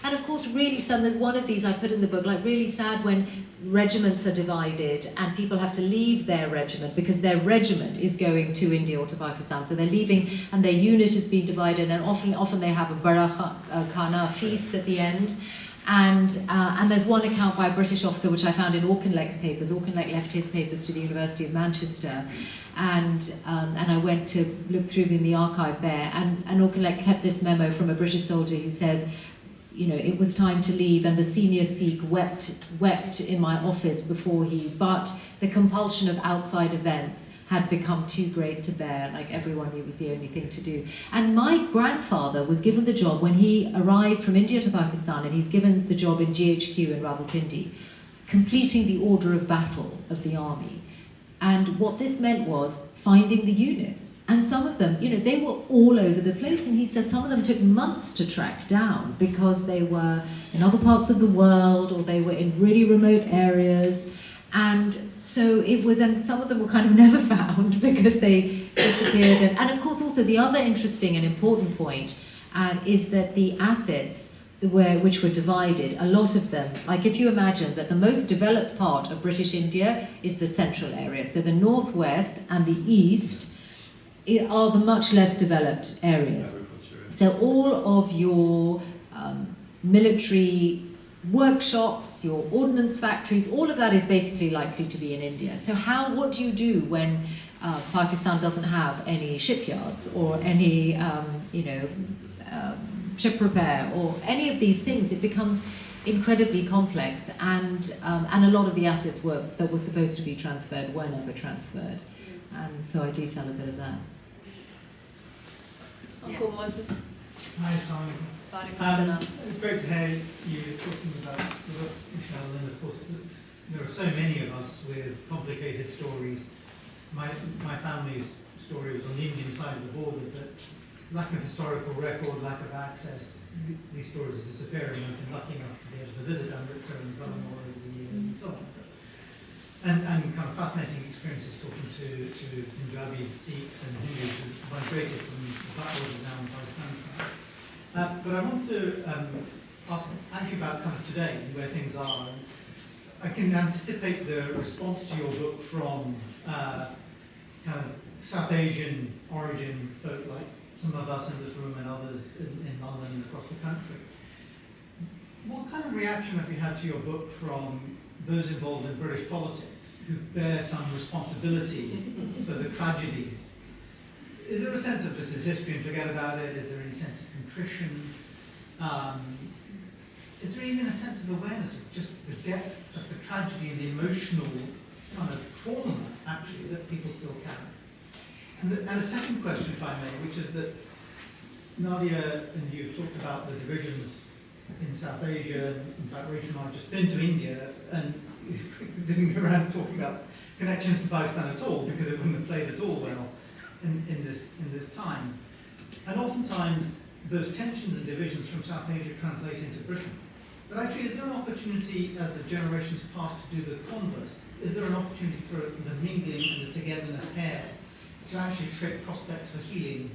and of course really there's one of these I put in the book, like really sad when regiments are divided and people have to leave their regiment because their regiment is going to India or to Pakistan. So they're leaving and their unit is being divided, and often they have a Khana feast at the end. And there's one account by a British officer which I found in Auchinleck's papers. Auchinleck left his papers to the University of Manchester, and I went to look through them in the archive there. And Auchinleck kept this memo from a British soldier who says, it was time to leave, and the senior Sikh wept in my office but the compulsion of outside events had become too great to bear. Like everyone knew it was the only thing to do. And my grandfather was given the job when he arrived from India to Pakistan, and he's given the job in GHQ in Rawalpindi, completing the order of battle of the army. And what this meant was finding the units. And some of them, they were all over the place. And he said some of them took months to track down because they were in other parts of the world or they were in really remote areas. And so it was, and some of them were kind of never found because they disappeared. And of course also the other interesting and important point is that the assets which were divided, a lot of them, like if you imagine that the most developed part of British India is the central area, so the northwest and the east are the much less developed areas. So all of your military workshops, your ordnance factories, all of that is basically likely to be in India. So what do you do when Pakistan doesn't have any shipyards or any, ship repair or any of these things? It becomes incredibly complex, and a lot of the assets that were supposed to be transferred were never transferred. And so I detail a bit of that. Uncle Moz. Hi, Simon. It's great to hear you talking about the book, Mishal, and of course there are so many of us with complicated stories. My family's story was on the Indian side of the border, but lack of historical record, lack of access, these stories are disappearing. I've been lucky enough to be able to visit Amritsar and Ballamore over the years and so on. And kind of fascinating experiences talking to Punjabis, Sikhs and Hindus who migrated from the backwaters now in Pakistan side. But I wanted to ask actually about kind of today, where things are. I can anticipate the response to your book from kind of South Asian origin folk like some of us in this room and others in London and across the country. What kind of reaction have you had to your book from those involved in British politics who bear some responsibility for the tragedies? Is there a sense of this is history and forget about it? Is there any sense of contrition? Is there even a sense of awareness of just the depth of the tragedy and the emotional kind of trauma, actually, that people still carry? And a second question, if I may, which is that Nadia and you've talked about the divisions in South Asia. In fact, Rachel and I have just been to India and didn't go around talking about connections to Pakistan at all, because it wouldn't have played at all well in this time. And oftentimes those tensions and divisions from South Asia translate into Britain. But actually, is there an opportunity as the generations pass to do the converse? Is there an opportunity for the mingling and the togetherness here to actually create prospects for healing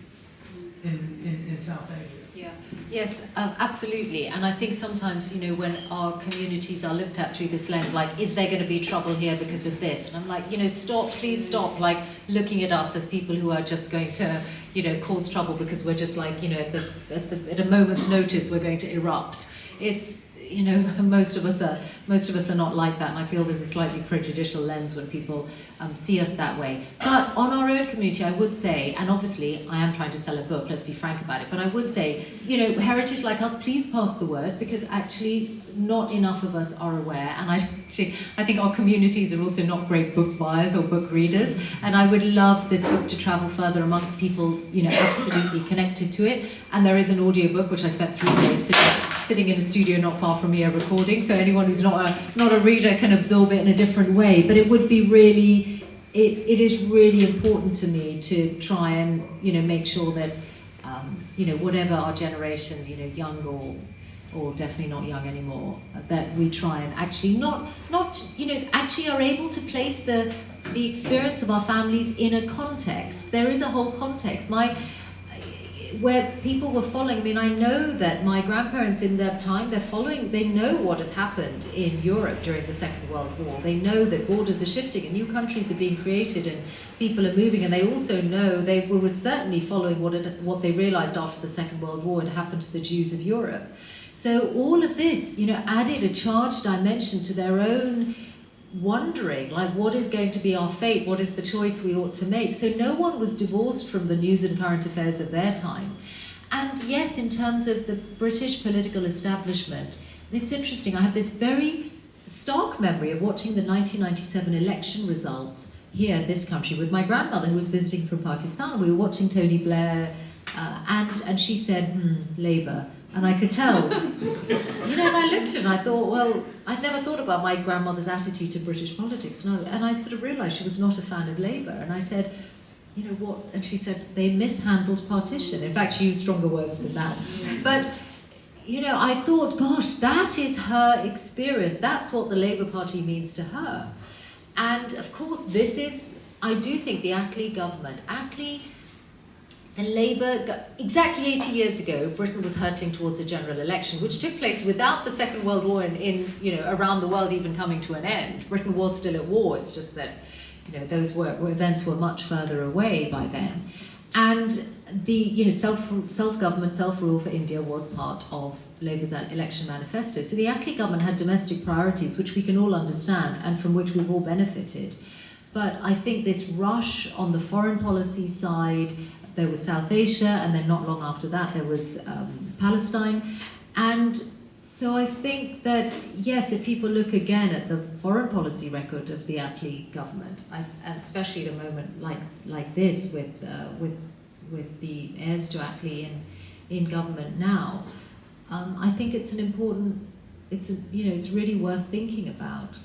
in South Asia? Yeah. Yes, absolutely. And I think sometimes, when our communities are looked at through this lens, like, is there going to be trouble here because of this? And I'm like, stop, please stop, like, looking at us as people who are just going to, cause trouble because we're just like, at a moment's notice, we're going to erupt. It's, most of us are not like that, and I feel there's a slightly prejudicial lens when people see us that way. But on our own community, I would say, and obviously I am trying to sell a book, let's be frank about it, but I would say, heritage like us, please pass the word, because actually not enough of us are aware, and I think our communities are also not great book buyers or book readers, and I would love this book to travel further amongst people, absolutely connected to it. And there is an audiobook which I spent 3 days sitting in a studio not far from here recording, so anyone who's not a reader can absorb it in a different way. But it would be really, it is really important to me to try and make sure that whatever our generation, young or definitely not young anymore, that we try and actually actually are able to place the experience of our families in a context. There is a whole context. Where people were following, I know that my grandparents in their time, they know what has happened in Europe during the Second World War. They know that borders are shifting and new countries are being created and people are moving, and they also know, they were certainly following what they realized after the Second World War had happened to the Jews of Europe. So all of this, added a charged dimension to their own wondering, like, what is going to be our fate? What is the choice we ought to make? So no one was divorced from the news and current affairs of their time. And yes, in terms of the British political establishment, it's interesting, I have this very stark memory of watching the 1997 election results here in this country with my grandmother, who was visiting from Pakistan. We were watching Tony Blair, and she said, Labour. And I could tell, and I looked at her and I thought, well, I'd never thought about my grandmother's attitude to British politics. And I sort of realised she was not a fan of Labour. And I said, what? And she said, they mishandled partition. In fact, she used stronger words than that. But, I thought, gosh, that is her experience. That's what the Labour Party means to her. And, of course, I do think the Attlee government, the Labour, exactly 80 years ago, Britain was hurtling towards a general election, which took place without the Second World War around the world even coming to an end. Britain was still at war. It's just that, those events were much further away by then. And the, self-government, self-rule for India was part of Labour's election manifesto. So the Attlee government had domestic priorities, which we can all understand and from which we've all benefited. But I think this rush on the foreign policy side, there was South Asia, and then not long after that there was Palestine. And so I think that, yes, if people look again at the foreign policy record of the Attlee government, and especially at a moment like this with the heirs to Attlee in government now, I think it's an important, it's really worth thinking about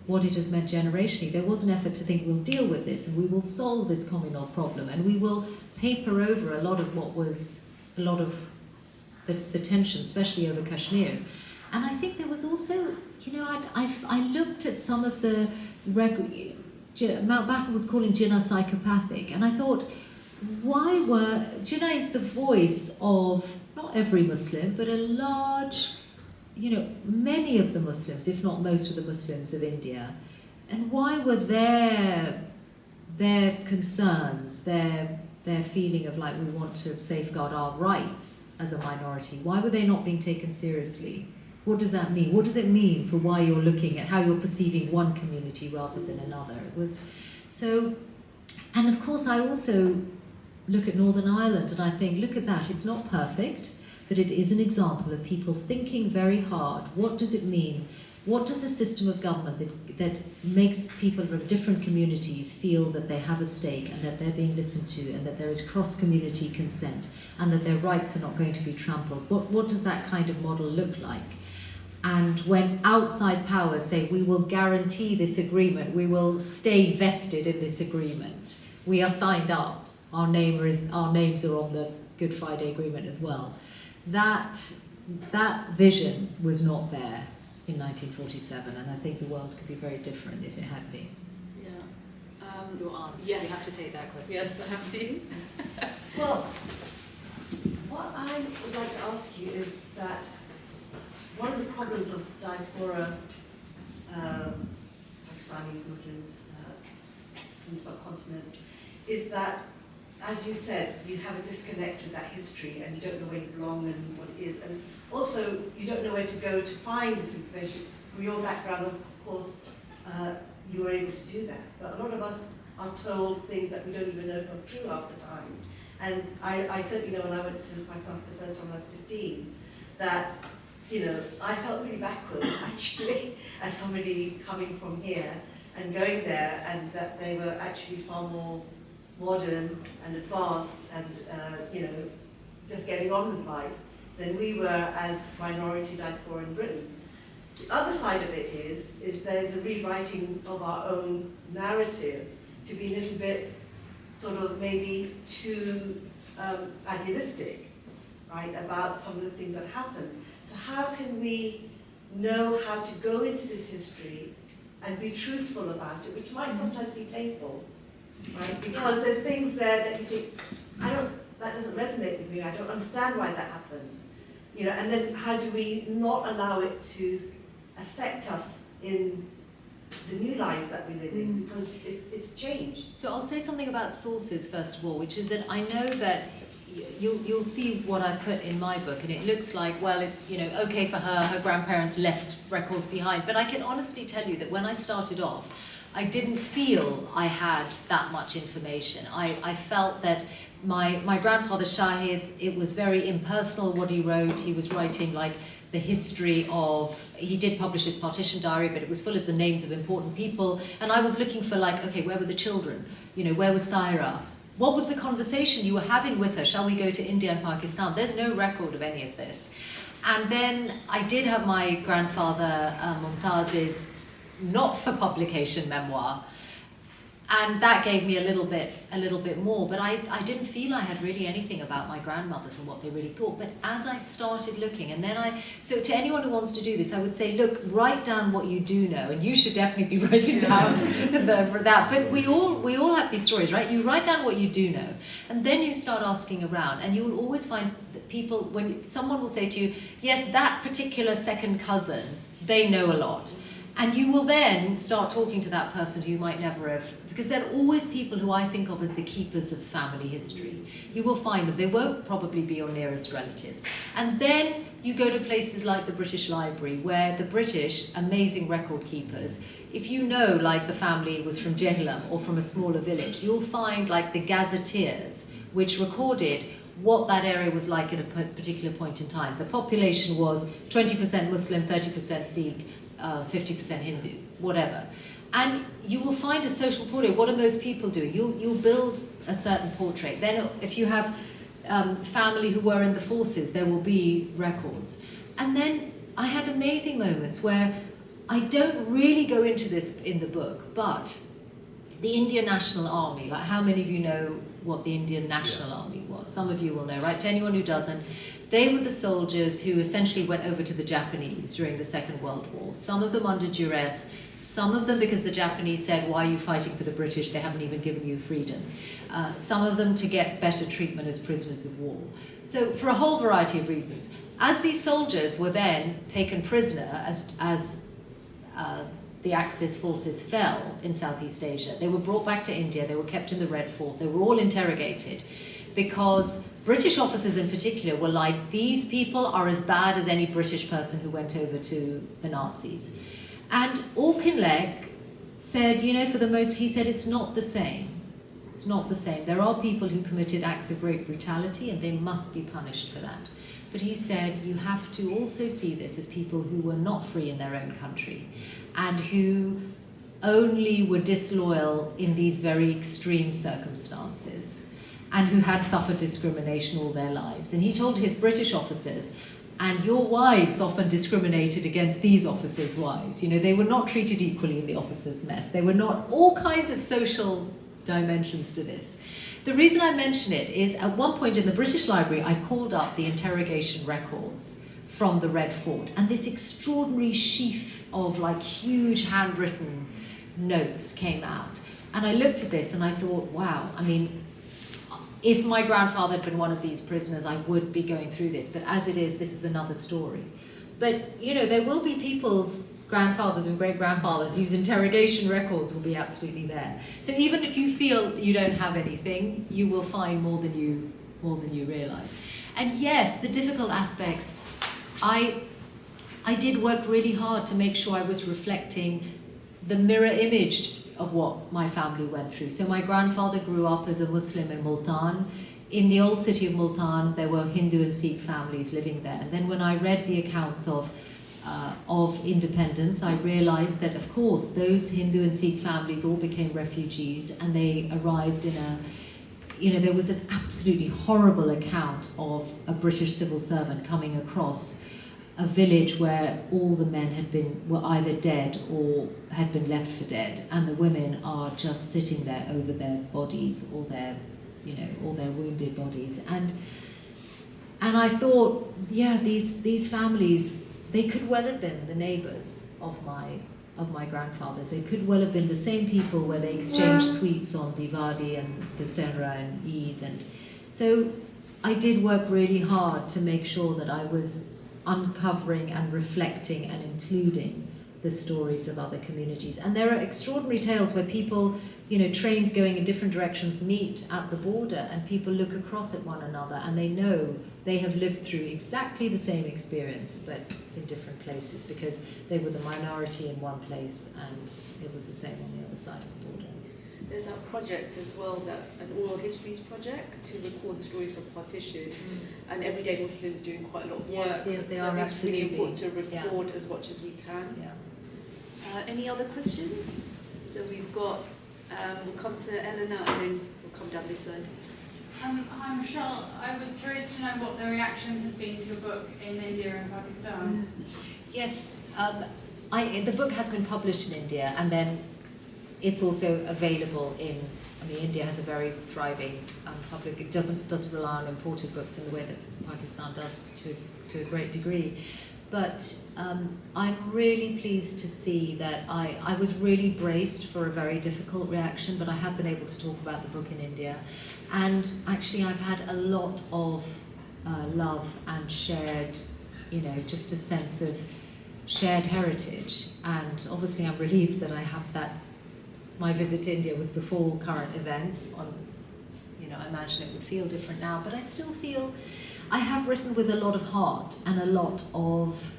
what it has meant generationally. There was an effort to think we'll deal with this and we will solve this communal problem and we will paper over a lot of the tension, especially over Kashmir. And I think there was also, I looked at some of the record, Mountbatten was calling Jinnah psychopathic, and I thought, Jinnah is the voice of not every Muslim, but a large, many of the Muslims, if not most of the Muslims of India. And why were their concerns, their feeling of like we want to safeguard our rights as a minority, why were they not being taken seriously? What does that mean? What does it mean for why you're looking at how you're perceiving one community rather than another? It was so, and of course I also look at Northern Ireland and I think, look at that, it's not perfect, but it is an example of people thinking very hard. What does it mean what does a system of government that makes people from different communities feel that they have a stake and that they're being listened to and that there is cross-community consent and that their rights are not going to be trampled, what does that kind of model look like? And when outside powers say, we will guarantee this agreement, we will stay vested in this agreement, we are signed up, our names are on the Good Friday Agreement as well. That vision was not there in 1947, and I think the world could be very different if it had been. Yeah. Your aunt, yes. You have to take that question. Yes, I have to. Well, what I would like to ask you is that one of the problems of diaspora, Pakistanis, Muslims from the subcontinent, is that, as you said, you have a disconnect with that history and you don't know where you belong and what it is. And also, you don't know where to go to find this information. From your background, of course, you were able to do that. But a lot of us are told things that we don't even know are true half the time. And I certainly know when I went to Pakistan for the first time when I was 15, that I felt really backward, actually, as somebody coming from here and going there, and that they were actually far more modern and advanced and, just getting on with life than we were as minority diaspora in Britain. The other side of it is there's a rewriting of our own narrative to be a little bit sort of maybe too idealistic, right, about some of the things that happen. So how can we know how to go into this history and be truthful about it, which might sometimes be painful, right? Because there's things there that you think, that doesn't resonate with me, I don't understand why that happened. And then how do we not allow it to affect us in the new lives that we live in, because it's changed. So I'll say something about sources first of all, which is that I know that you'll see what I put in my book, and it looks like, well, it's okay for her grandparents left records behind, but I can honestly tell you that when I started off, I didn't feel I had that much information. I felt that my grandfather Shahid, it was very impersonal what he wrote. He was writing like the history of, he did publish his Partition diary, but it was full of the names of important people, and I was looking for like, okay, where were the children? Where was Thaira? What was the conversation you were having with her? Shall we go to India and Pakistan? There's no record of any of this. And then I did have my grandfather Mumtaz's not-for-publication memoir, and that gave me a little bit more, but I didn't feel I had really anything about my grandmothers and what they really thought. But as I started looking, and then so to anyone who wants to do this, I would say, look, write down what you do know, and you should definitely be writing down that. But we all have these stories, right? You write down what you do know, and then you start asking around, and you will always find that people, when someone will say to you, yes, that particular second cousin, they know a lot. And you will then start talking to that person who you might never have, because they're always people who I think of as the keepers of family history. You will find them. They won't probably be your nearest relatives. And then you go to places like the British Library, where the British, amazing record keepers, if you know like the family was from Jehlam or from a smaller village, you'll find like the gazetteers, which recorded what that area was like at a particular point in time. The population was 20% Muslim, 30% Sikh, 50% Hindu, whatever. And you will find a social portrait. What are most people doing? You'll build a certain portrait. Then if you have family who were in the forces, there will be records. And then I had amazing moments where I don't really go into this in the book, but the Indian National Army, like how many of you know what the Indian National Army was? Some of you will know, right? To anyone who doesn't, they were the soldiers who essentially went over to the Japanese during the Second World War. Some of them under duress, some of them because the Japanese said, why are you fighting for the British? They haven't even given you freedom. Some of them to get better treatment as prisoners of war. So for a whole variety of reasons. As these soldiers were then taken prisoner as the Axis forces fell in Southeast Asia, they were brought back to India, they were kept in the Red Fort, they were all interrogated, because British officers in particular were like, these people are as bad as any British person who went over to the Nazis. And Auchinleck said, he said, it's not the same. It's not the same. There are people who committed acts of great brutality and they must be punished for that. But he said, you have to also see this as people who were not free in their own country and who only were disloyal in these very extreme circumstances and who had suffered discrimination all their lives. And he told his British officers, and your wives often discriminated against these officers' wives. You know, they were not treated equally in the officers' mess. They were not, all kinds of social dimensions to this. The reason I mention it is at one point in the British Library, I called up the interrogation records from the Red Fort, and this extraordinary sheaf of like huge handwritten notes came out. And I looked at this and I thought, wow, I mean, if my grandfather had been one of these prisoners, I would be going through this. But as it is, this is another story. But, you know, there will be people's grandfathers and great-grandfathers whose interrogation records will be absolutely there. So even if you feel you don't have anything, you will find more than you realize. And yes, the difficult aspects, I did work really hard to make sure I was reflecting the mirror image of what my family went through. So my grandfather grew up as a Muslim in Multan. In the old city of Multan, there were Hindu and Sikh families living there. And then when I read the accounts of independence, I realized that, of course, those Hindu and Sikh families all became refugees, and they arrived in a, you know, there was an absolutely horrible account of a British civil servant coming across a village where all the men were either dead or had been left for dead, and the women are just sitting there over their bodies or their wounded bodies. And I thought, yeah, these families, they could well have been the neighbours of my grandfathers. They could well have been the same people where they exchanged sweets on Diwali and Dussehra and Eid. And so I did work really hard to make sure that I was uncovering and reflecting and including the stories of other communities. And there are extraordinary tales where people, you know, trains going in different directions meet at the border, and people look across at one another and they know they have lived through exactly the same experience but in different places, because they were the minority in one place and it was the same on the other side of the border. There's a project as well, an oral histories project to record the stories of partition, and everyday Muslims doing quite a lot of work. Yes, they so are, I think it's really absolutely. important to record as much as we can. Yeah. Any other questions? So we've got, we'll come to Eleanor and then we'll come down this side. Hi Michelle, I was curious to know what the reaction has been to your book in India and Pakistan. Yes, the book has been published in India, and then it's also available in, India has a very thriving public. It doesn't rely on imported books in the way that Pakistan does to a great degree. But I'm really pleased to see that I was really braced for a very difficult reaction, but I have been able to talk about the book in India. And actually I've had a lot of love and shared, just a sense of shared heritage. And obviously I'm relieved that I have that. My visit to India was before current events. I imagine it would feel different now, but I still feel I have written with a lot of heart and a lot of,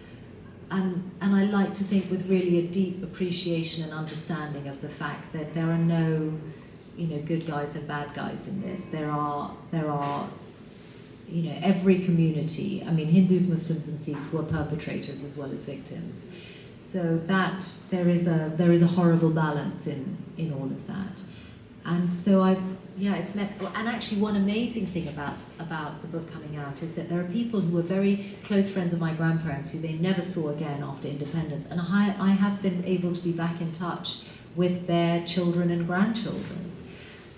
and I like to think with really a deep appreciation and understanding of the fact that there are no, good guys and bad guys in this. There are, every community. Hindus, Muslims, and Sikhs were perpetrators as well as victims. So that there is a horrible balance in all of that. And so it's meant, and actually one amazing thing about the book coming out is that there are people who were very close friends of my grandparents who they never saw again after independence. And I have been able to be back in touch with their children and grandchildren.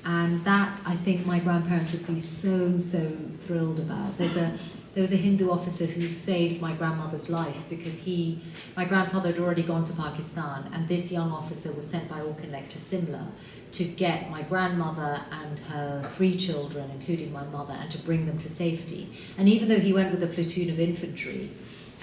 And that, I think my grandparents would be so thrilled about. There was a Hindu officer who saved my grandmother's life because my grandfather had already gone to Pakistan, and this young officer was sent by Auchinleck to Simla to get my grandmother and her 3 children, including my mother, and to bring them to safety. And even though he went with a platoon of infantry,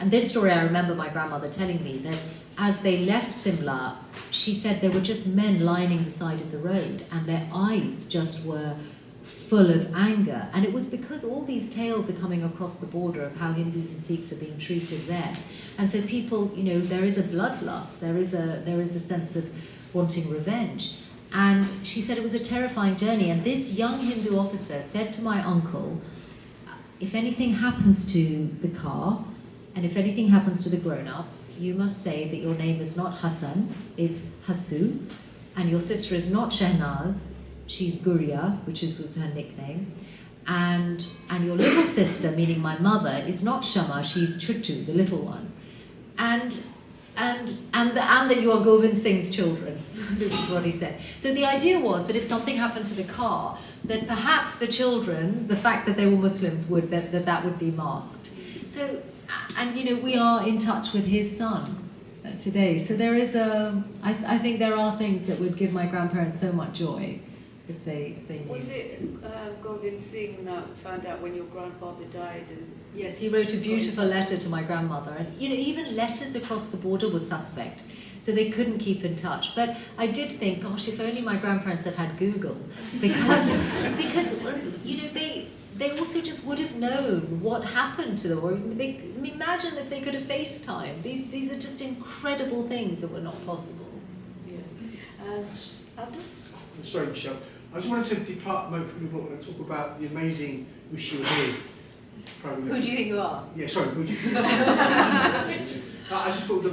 and this story I remember my grandmother telling me, that as they left Simla, she said there were just men lining the side of the road, and their eyes just were full of anger. And it was because all these tales are coming across the border of how Hindus and Sikhs are being treated there. And so people, there is a bloodlust, there is a sense of wanting revenge. And she said it was a terrifying journey. And this young Hindu officer said to my uncle, if anything happens to the car, and if anything happens to the grown-ups, you must say that your name is not Hassan, it's Hasu, and your sister is not Shehnaz, she's Guria, which was her nickname, and your little sister, meaning my mother, is not Shama, she's Chutu, the little one, and that you are Govind Singh's children. This is what he said. So the idea was that if something happened to the car, then perhaps the children, the fact that they were Muslims, would that would be masked. So, and you know, we are in touch with his son today. So there is I think there are things that would give my grandparents so much joy if they knew. Was it Govind Singh that found out when your grandfather died? Yes, he wrote a beautiful letter to my grandmother, and you know, even letters across the border were suspect, so they couldn't keep in touch. But I did think, gosh, if only my grandparents had Google, because you know, they also just would have known what happened to them. Or imagine if they could have FaceTime. These are just incredible things that were not possible. Yeah. Abdul? I'm sorry, Michelle. I just wanted to depart and talk about the amazing Wish You Were Here program. Who do you think you are? Yeah, sorry, who do you I just thought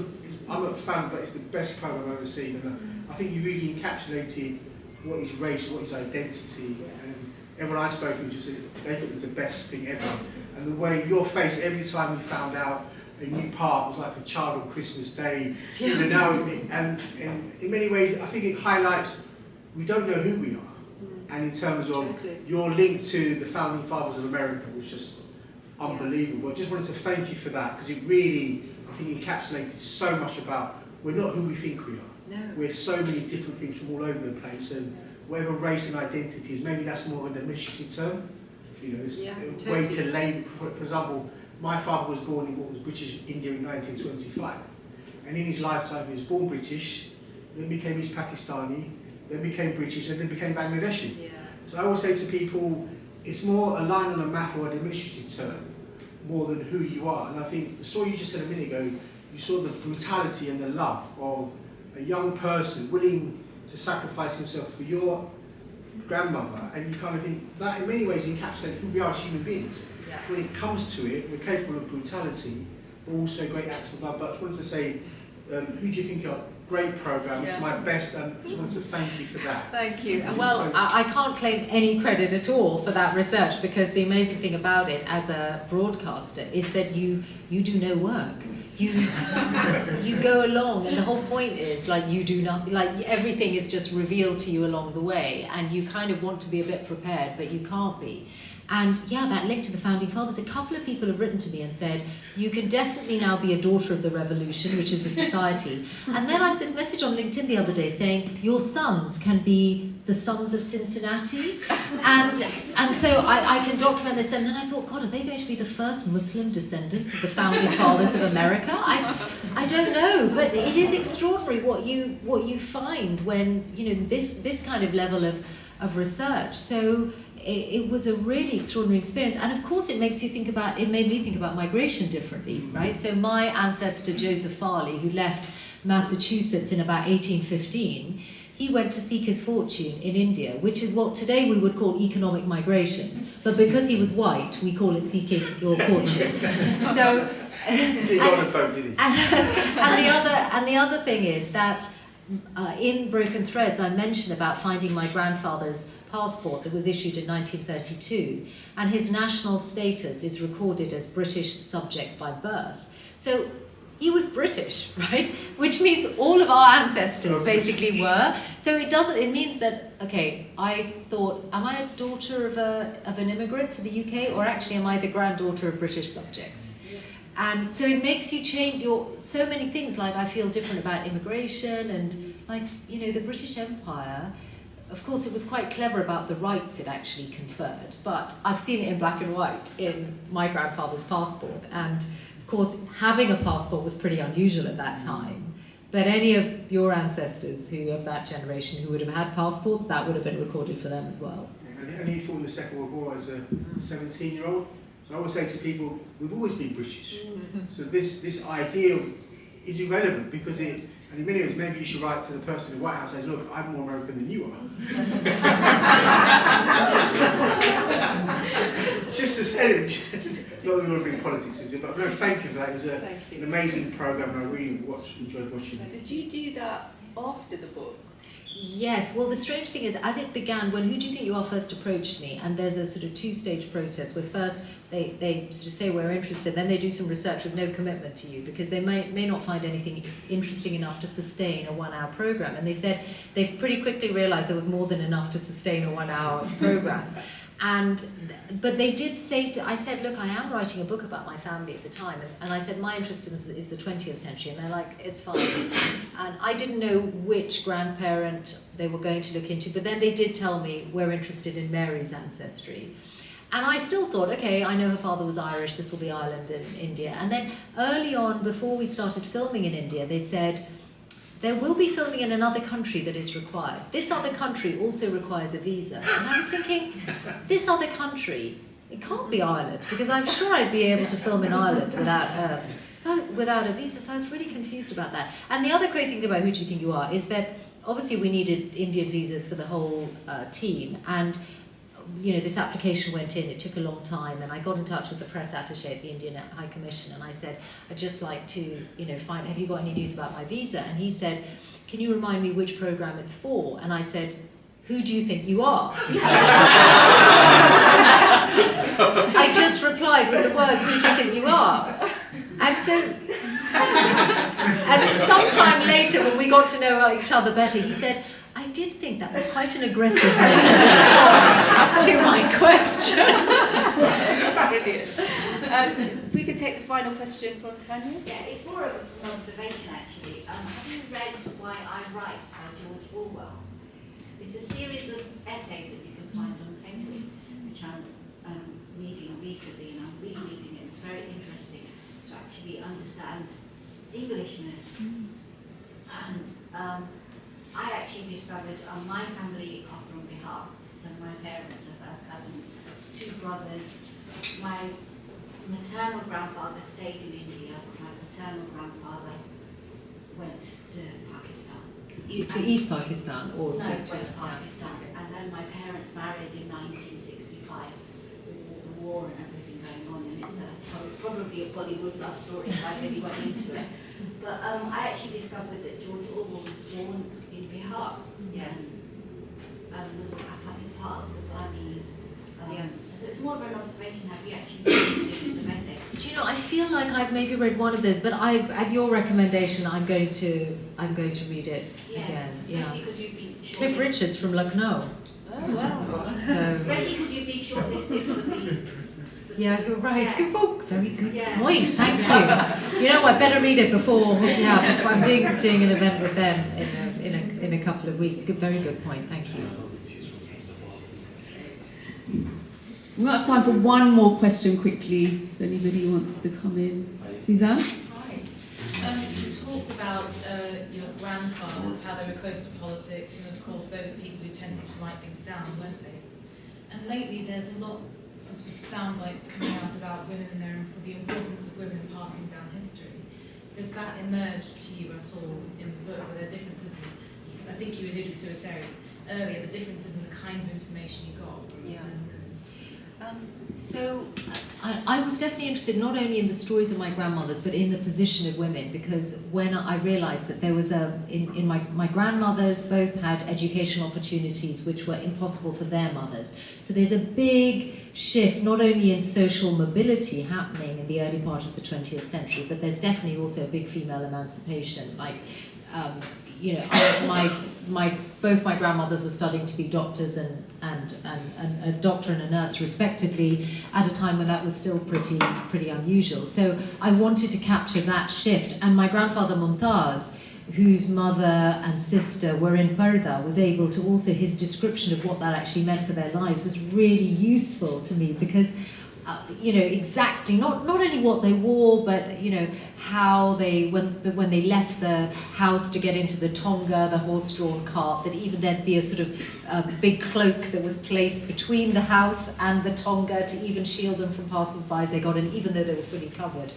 I'm not a fan, but it's the best program I've ever seen. And I think you really encapsulated what is race, what is identity. And everyone I spoke to just said they thought it was the best thing ever. And the way your face, every time we found out a new part, was like a child on Christmas Day. Yeah. You know, and in many ways, I think it highlights we don't know who we are. And in terms of your link to the founding fathers of America was just unbelievable. I just wanted to thank you for that, because it really, I think, encapsulated so much about we're not who we think we are. No. We're so many different things from all over the place, and whatever race and identity is, maybe that's more of an administrative term. You know, it's a way to label. For example, my father was born in what was British India in 1925, and in his lifetime he was born British, then became East Pakistani, then became British, and then became Bangladeshi. Yeah. So I always say to people, it's more a line on a map or an administrative term, more than who you are. And I think the story you just said a minute ago, you saw the brutality and the love of a young person willing to sacrifice himself for your grandmother, and you kind of think that in many ways encapsulates who we are as human beings. Yeah. When it comes to it, we're capable of brutality, but also great acts of love. But I just wanted to say, who do you think are great program? It's my best, and I just wanted to thank you for that. Thank you. And Well, so, I can't claim any credit at all for that research, because the amazing thing about it as a broadcaster is that you do no work. You go along, and the whole point is like you do nothing. Like everything is just revealed to you along the way, and you kind of want to be a bit prepared, but you can't be. And yeah, that link to the founding fathers, a couple of people have written to me and said, you can definitely now be a daughter of the revolution, which is a society. And then I had this message on LinkedIn the other day saying, your sons can be the sons of Cincinnati. And so I can document this. And then I thought, God, are they going to be the first Muslim descendants of the founding fathers of America? I don't know, but it is extraordinary what you find when, you know, this kind of level of research. So it was a really extraordinary experience, and of course it made me think about migration differently, right? So my ancestor Joseph Farley, who left Massachusetts in about 1815, he went to seek his fortune in India, which is what today we would call economic migration, but because he was white, we call it seeking your fortune. So, he got a boat, didn't he? and the other thing is that in Broken Threads, I mentioned about finding my grandfather's passport that was issued in 1932, and his national status is recorded as British subject by birth. So he was British, right? Which means all of our ancestors basically were. So it means that, okay, I thought, am I a daughter of an immigrant to the UK, or actually am I the granddaughter of British subjects? And so it makes you change so many things, like I feel different about immigration, and like, you know, the British Empire, of course it was quite clever about the rights it actually conferred, but I've seen it in black and white in my grandfather's passport, and of course having a passport was pretty unusual at that time. But any of your ancestors who of that generation who would have had passports, that would have been recorded for them as well. And he fought in the Second World War as a 17-year-old. So I always say to people, we've always been British. So this ideal is irrelevant, because and in many ways, maybe you should write to the person in the White House and say, look, I'm more American than you are. Just to say it, not that we're going to bring politics into it, but no, thank you for that. It was an amazing programme, and I really enjoyed watching it. Did you do that after the book? Yes, well the strange thing is, as it began, when Who Do You Think You Are first approached me, and there's a sort of two-stage process where first they sort of say we're interested, then they do some research with no commitment to you, because they may not find anything interesting enough to sustain a 1-hour programme, and they said they've pretty quickly realised there was more than enough to sustain a 1-hour programme. But they did say, I said, look, I am writing a book about my family at the time, and I said, my interest in this is the 20th century, and they're like, it's fine. And I didn't know which grandparent they were going to look into, but then they did tell me, we're interested in Mary's ancestry. And I still thought, okay, I know her father was Irish, this will be Ireland and India. And then early on, before we started filming in India, they said, there will be filming in another country that is required. This other country also requires a visa. And I was thinking, this other country, it can't be Ireland, because I'm sure I'd be able to film in Ireland without a visa. So I was really confused about that. And the other crazy thing about Who Do You Think You Are is that obviously we needed Indian visas for the whole team. And this application went in, it took a long time, and I got in touch with the press attaché at the Indian High Commission, and I said, I'd just like to, have you got any news about my visa? And he said, can you remind me which programme it's for? And I said, who do you think you are? I just replied with the words, who do you think you are? And so, and sometime later, when we got to know each other better, he said, I did think that was quite an aggressive way to respond to my question. Brilliant. We could take the final question from Tanya. Yeah, it's more of an observation actually. Have you read Why I Write by George Orwell? It's a series of essays that you can find on Penguin, which I'm reading recently, and I'm rereading it. It's very interesting to actually understand Englishness. And I actually discovered my family are from Bihar, so my parents are first cousins, 2 brothers. My maternal grandfather stayed in India, my paternal grandfather went to Pakistan. To East Pakistan or no, to West Pakistan. And then my parents married in 1965 with the war and everything going on, and it's probably a Bollywood love story if I really went into it. But I actually discovered that George Orwell was born in Bihar. Yes. And was I think part of the Burmese. Yes. So it's more of an observation. Have you actually read a series of essays? Do you know? I feel like I've maybe read one of those, but at your recommendation, I'm going to read it again. Yeah. Especially because you've been shortlisted. Cliff Richards from Lucknow. Oh, wow. Especially because you've been shortlisted for the. Yeah, you're right. Yeah. Good book. Very good Yeah. point. Thank you. You know, I better read it before. Yeah, before I'm doing an event with them in a couple of weeks. Good, very good point. Thank you. We might have time for one more question quickly, if anybody wants to come in. Suzanne? Hi. You talked about your grandfathers, how they were close to politics, and of course those are people who tended to write things down, weren't they? And lately there's a lot sort of sound bites coming out about women and the importance of women in passing down history. Did that emerge to you at all in the book? Were there differences I think you alluded to it earlier, the differences in the kind of information you got from So I was definitely interested not only in the stories of my grandmothers, but in the position of women, because when I realised that there was my grandmothers both had educational opportunities which were impossible for their mothers. So there's a big shift, not only in social mobility happening in the early part of the 20th century, but there's definitely also a big female emancipation. Like, both my grandmothers were studying to be doctors and a doctor and a nurse respectively at a time when that was still pretty unusual. So I wanted to capture that shift, and my grandfather Mumtaz, whose mother and sister were in Parda, was able to also, his description of what that actually meant for their lives was really useful to me, because exactly not only what they wore, but how they when they left the house to get into the tonga, the horse-drawn cart, that even there'd be a sort of big cloak that was placed between the house and the tonga to even shield them from passers-by as they got in, even though they were fully covered.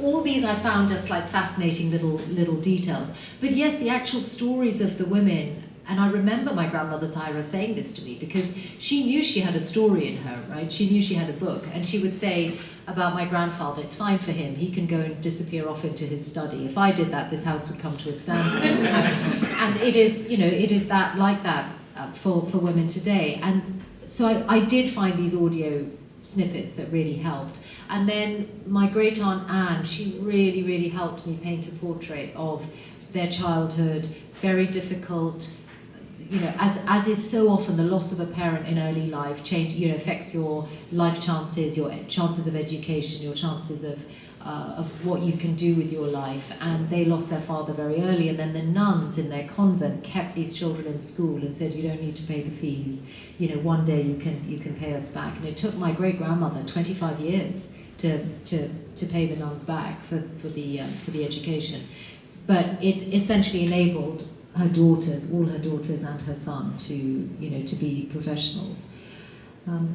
All these I found just like fascinating little details. But yes, the actual stories of the women And I remember my grandmother Thyra saying this to me because she knew she had a story in her, right? She knew she had a book, and she would say about my grandfather, it's fine for him, he can go and disappear off into his study. If I did that, this house would come to a standstill. And it is, you know, it is that like that for women today. And so I did find these audio snippets that really helped. And then my great aunt Anne, she really, really helped me paint a portrait of their childhood, very difficult. You know, as is so often, the loss of a parent in early life affects your life chances, your chances of education, your chances of what you can do with your life. And they lost their father very early, and then the nuns in their convent kept these children in school and said, you don't need to pay the fees. You know, one day you can pay us back. And it took my great grandmother 25 years to pay the nuns back for the education, but it essentially enabled her daughters, all her daughters and her son, to be professionals.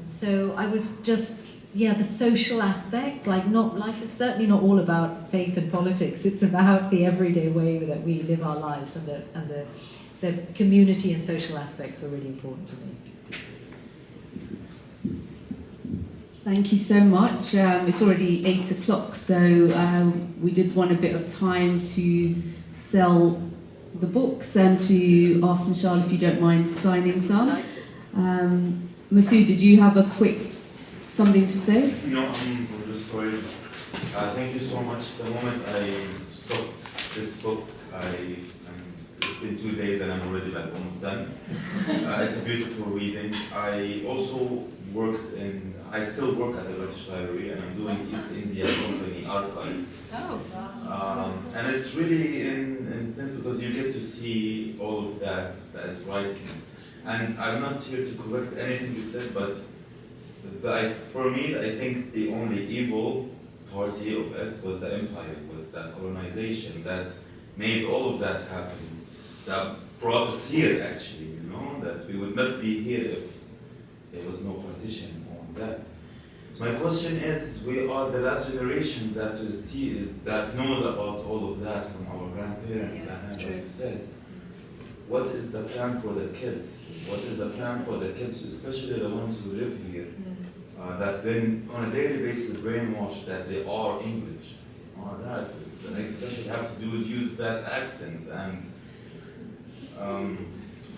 So I was just, the social aspect, life is certainly not all about faith and politics. It's about the everyday way that we live our lives, and the community and social aspects were really important to me. Thank you so much. It's already 8 o'clock, so we did want a bit of time to sell the books and to ask Mishal if you don't mind signing some. Masood, did you have a quick something to say? No, I'm just sorry. Thank you so much. The moment I stopped this book, it's been 2 days and I'm already almost done. It's a beautiful reading. I still work at the British Library, and I'm doing East India Company archives. Oh, wow. And it's really intense because you get to see all of that as writings. And I'm not here to correct anything you said, but for me, I think the only evil party of us was the empire, was that colonization that made all of that happen, that brought us here actually, that we would not be here if there was no partition on that. My question is, we are the last generation that knows about all of that from our grandparents, yes, and like you said. What is the plan for the kids? What is the plan for the kids, especially the ones who live here, that been on a daily basis brainwashed that they are English? That the next step you have to do is use that accent. And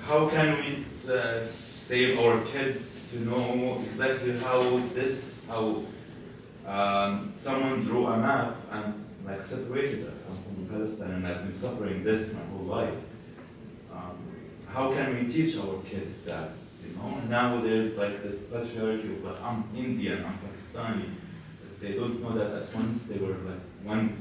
how can we save our kids to know exactly how someone drew a map and separated us? I'm from Palestine and I've been suffering this my whole life. How can we teach our kids that? Now there's this patriarchy of I'm Indian, I'm Pakistani. They don't know that at once they were one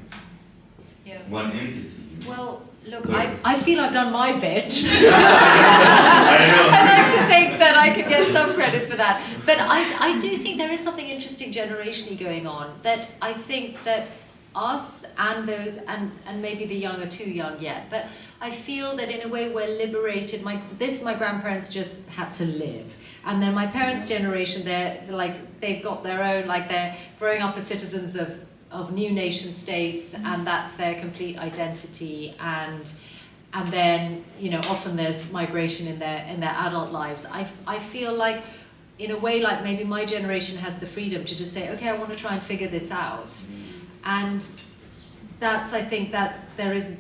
entity. Well, look, Sorry. I feel I've done my bit. I know. I like to think that I could get some credit for that. But I do think there is something interesting generationally going on, that I think that us and those, and maybe the young are too young yet, but I feel that in a way we're liberated. My grandparents just had to live. And then my parents' generation, they've got their own, they're growing up as citizens of new nation states, and that's their complete identity. And then, often there's migration in their adult lives. I feel like, in a way, maybe my generation has the freedom to just say, okay, I want to try and figure this out. And that's, I think that there is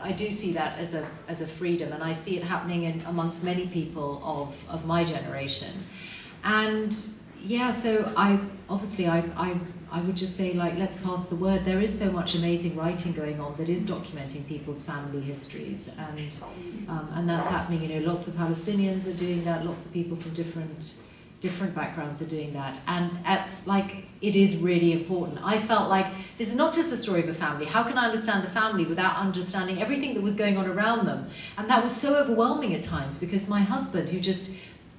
I do see that as a freedom, and I see it happening amongst many people of my generation. And so I would just say, let's pass the word. There is so much amazing writing going on that is documenting people's family histories, and that's happening. Lots of Palestinians are doing that. Lots of people from different backgrounds are doing that, and it is really important. I felt like this is not just a story of a family. How can I understand the family without understanding everything that was going on around them? And that was so overwhelming at times, because my husband, who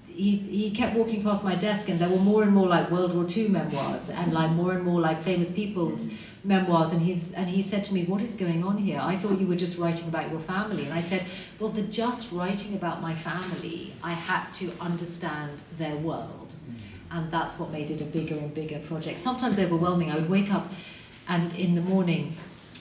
he kept walking past my desk, and there were more and more World War II memoirs, and more and more famous people's memoirs, and he said to me, what is going on here? I thought you were just writing about your family. And I said, well, just writing about my family, I had to understand their world. And that's what made it a bigger and bigger project. Sometimes overwhelming. I would wake up and in the morning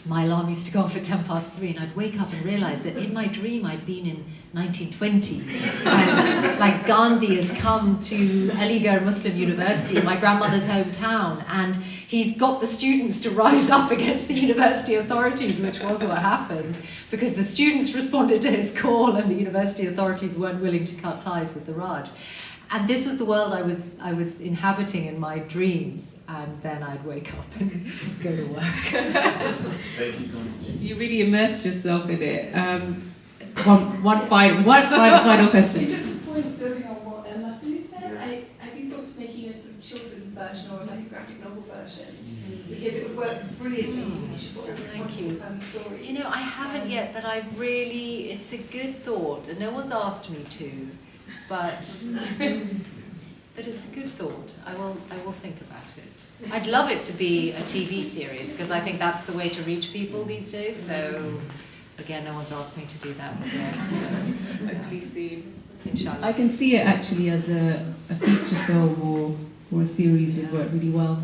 my alarm used to go off at 3:10, and I'd wake up and realise that in my dream I'd been in 1920, and like Gandhi has come to Aligarh Muslim University, my grandmother's hometown, and he's got the students to rise up against the university authorities, which was what happened, because the students responded to his call and the university authorities weren't willing to cut ties with the Raj. And this was the world I was inhabiting in my dreams, and then I'd wake up and go to work. Thank you so much. You really immersed yourself in it. One final question. Just a point building on what Masood said. Have you thought of making a sort of children's version or like a graphic novel version? Because it would work brilliantly for wonderful family stories. You know, I haven't yet, but it's a good thought, and no one's asked me to, but it's a good thought. I will think about it. I'd love it to be a TV series, because I think that's the way to reach people these days, so again, no one's asked me to do that yet. Hopefully soon. Inshallah. I can see it actually as a feature film or a series would work really well.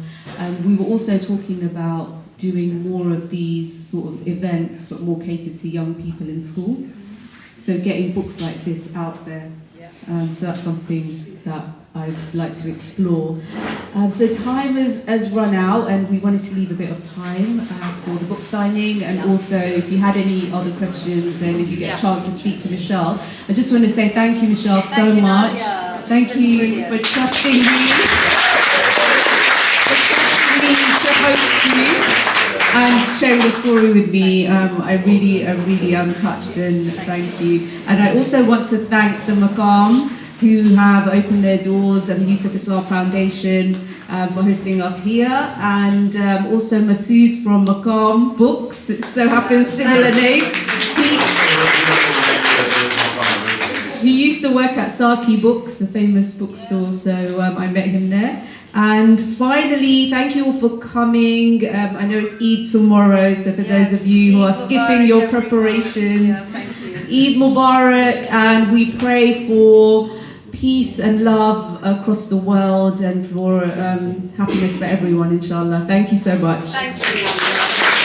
We were also talking about doing more of these sort of events, but more catered to young people in schools. So getting books like this out there. So that's something that I'd like to explore. So time has run out, and we wanted to leave a bit of time for the book signing, and also if you had any other questions and if you get a chance to speak to Mishal. I just want to say thank you, Mishal, so much. Nadia. Thank you for trusting me. To host you and sharing the story with me. I really am touched, and thank you. And I also want to thank the Maqam, who have opened their doors, and the Yusuf Islam Foundation for hosting us here, and also Masood from Maqam Books. It so happens, similar name. He used to work at Saki Books, the famous bookstore, so I met him there. And finally, thank you all for coming. I know it's Eid tomorrow, so for those of you who are skipping your preparations, Eid Mubarak, and we pray for peace and love across the world, and for happiness for everyone, inshallah. Thank you so much. Thank you.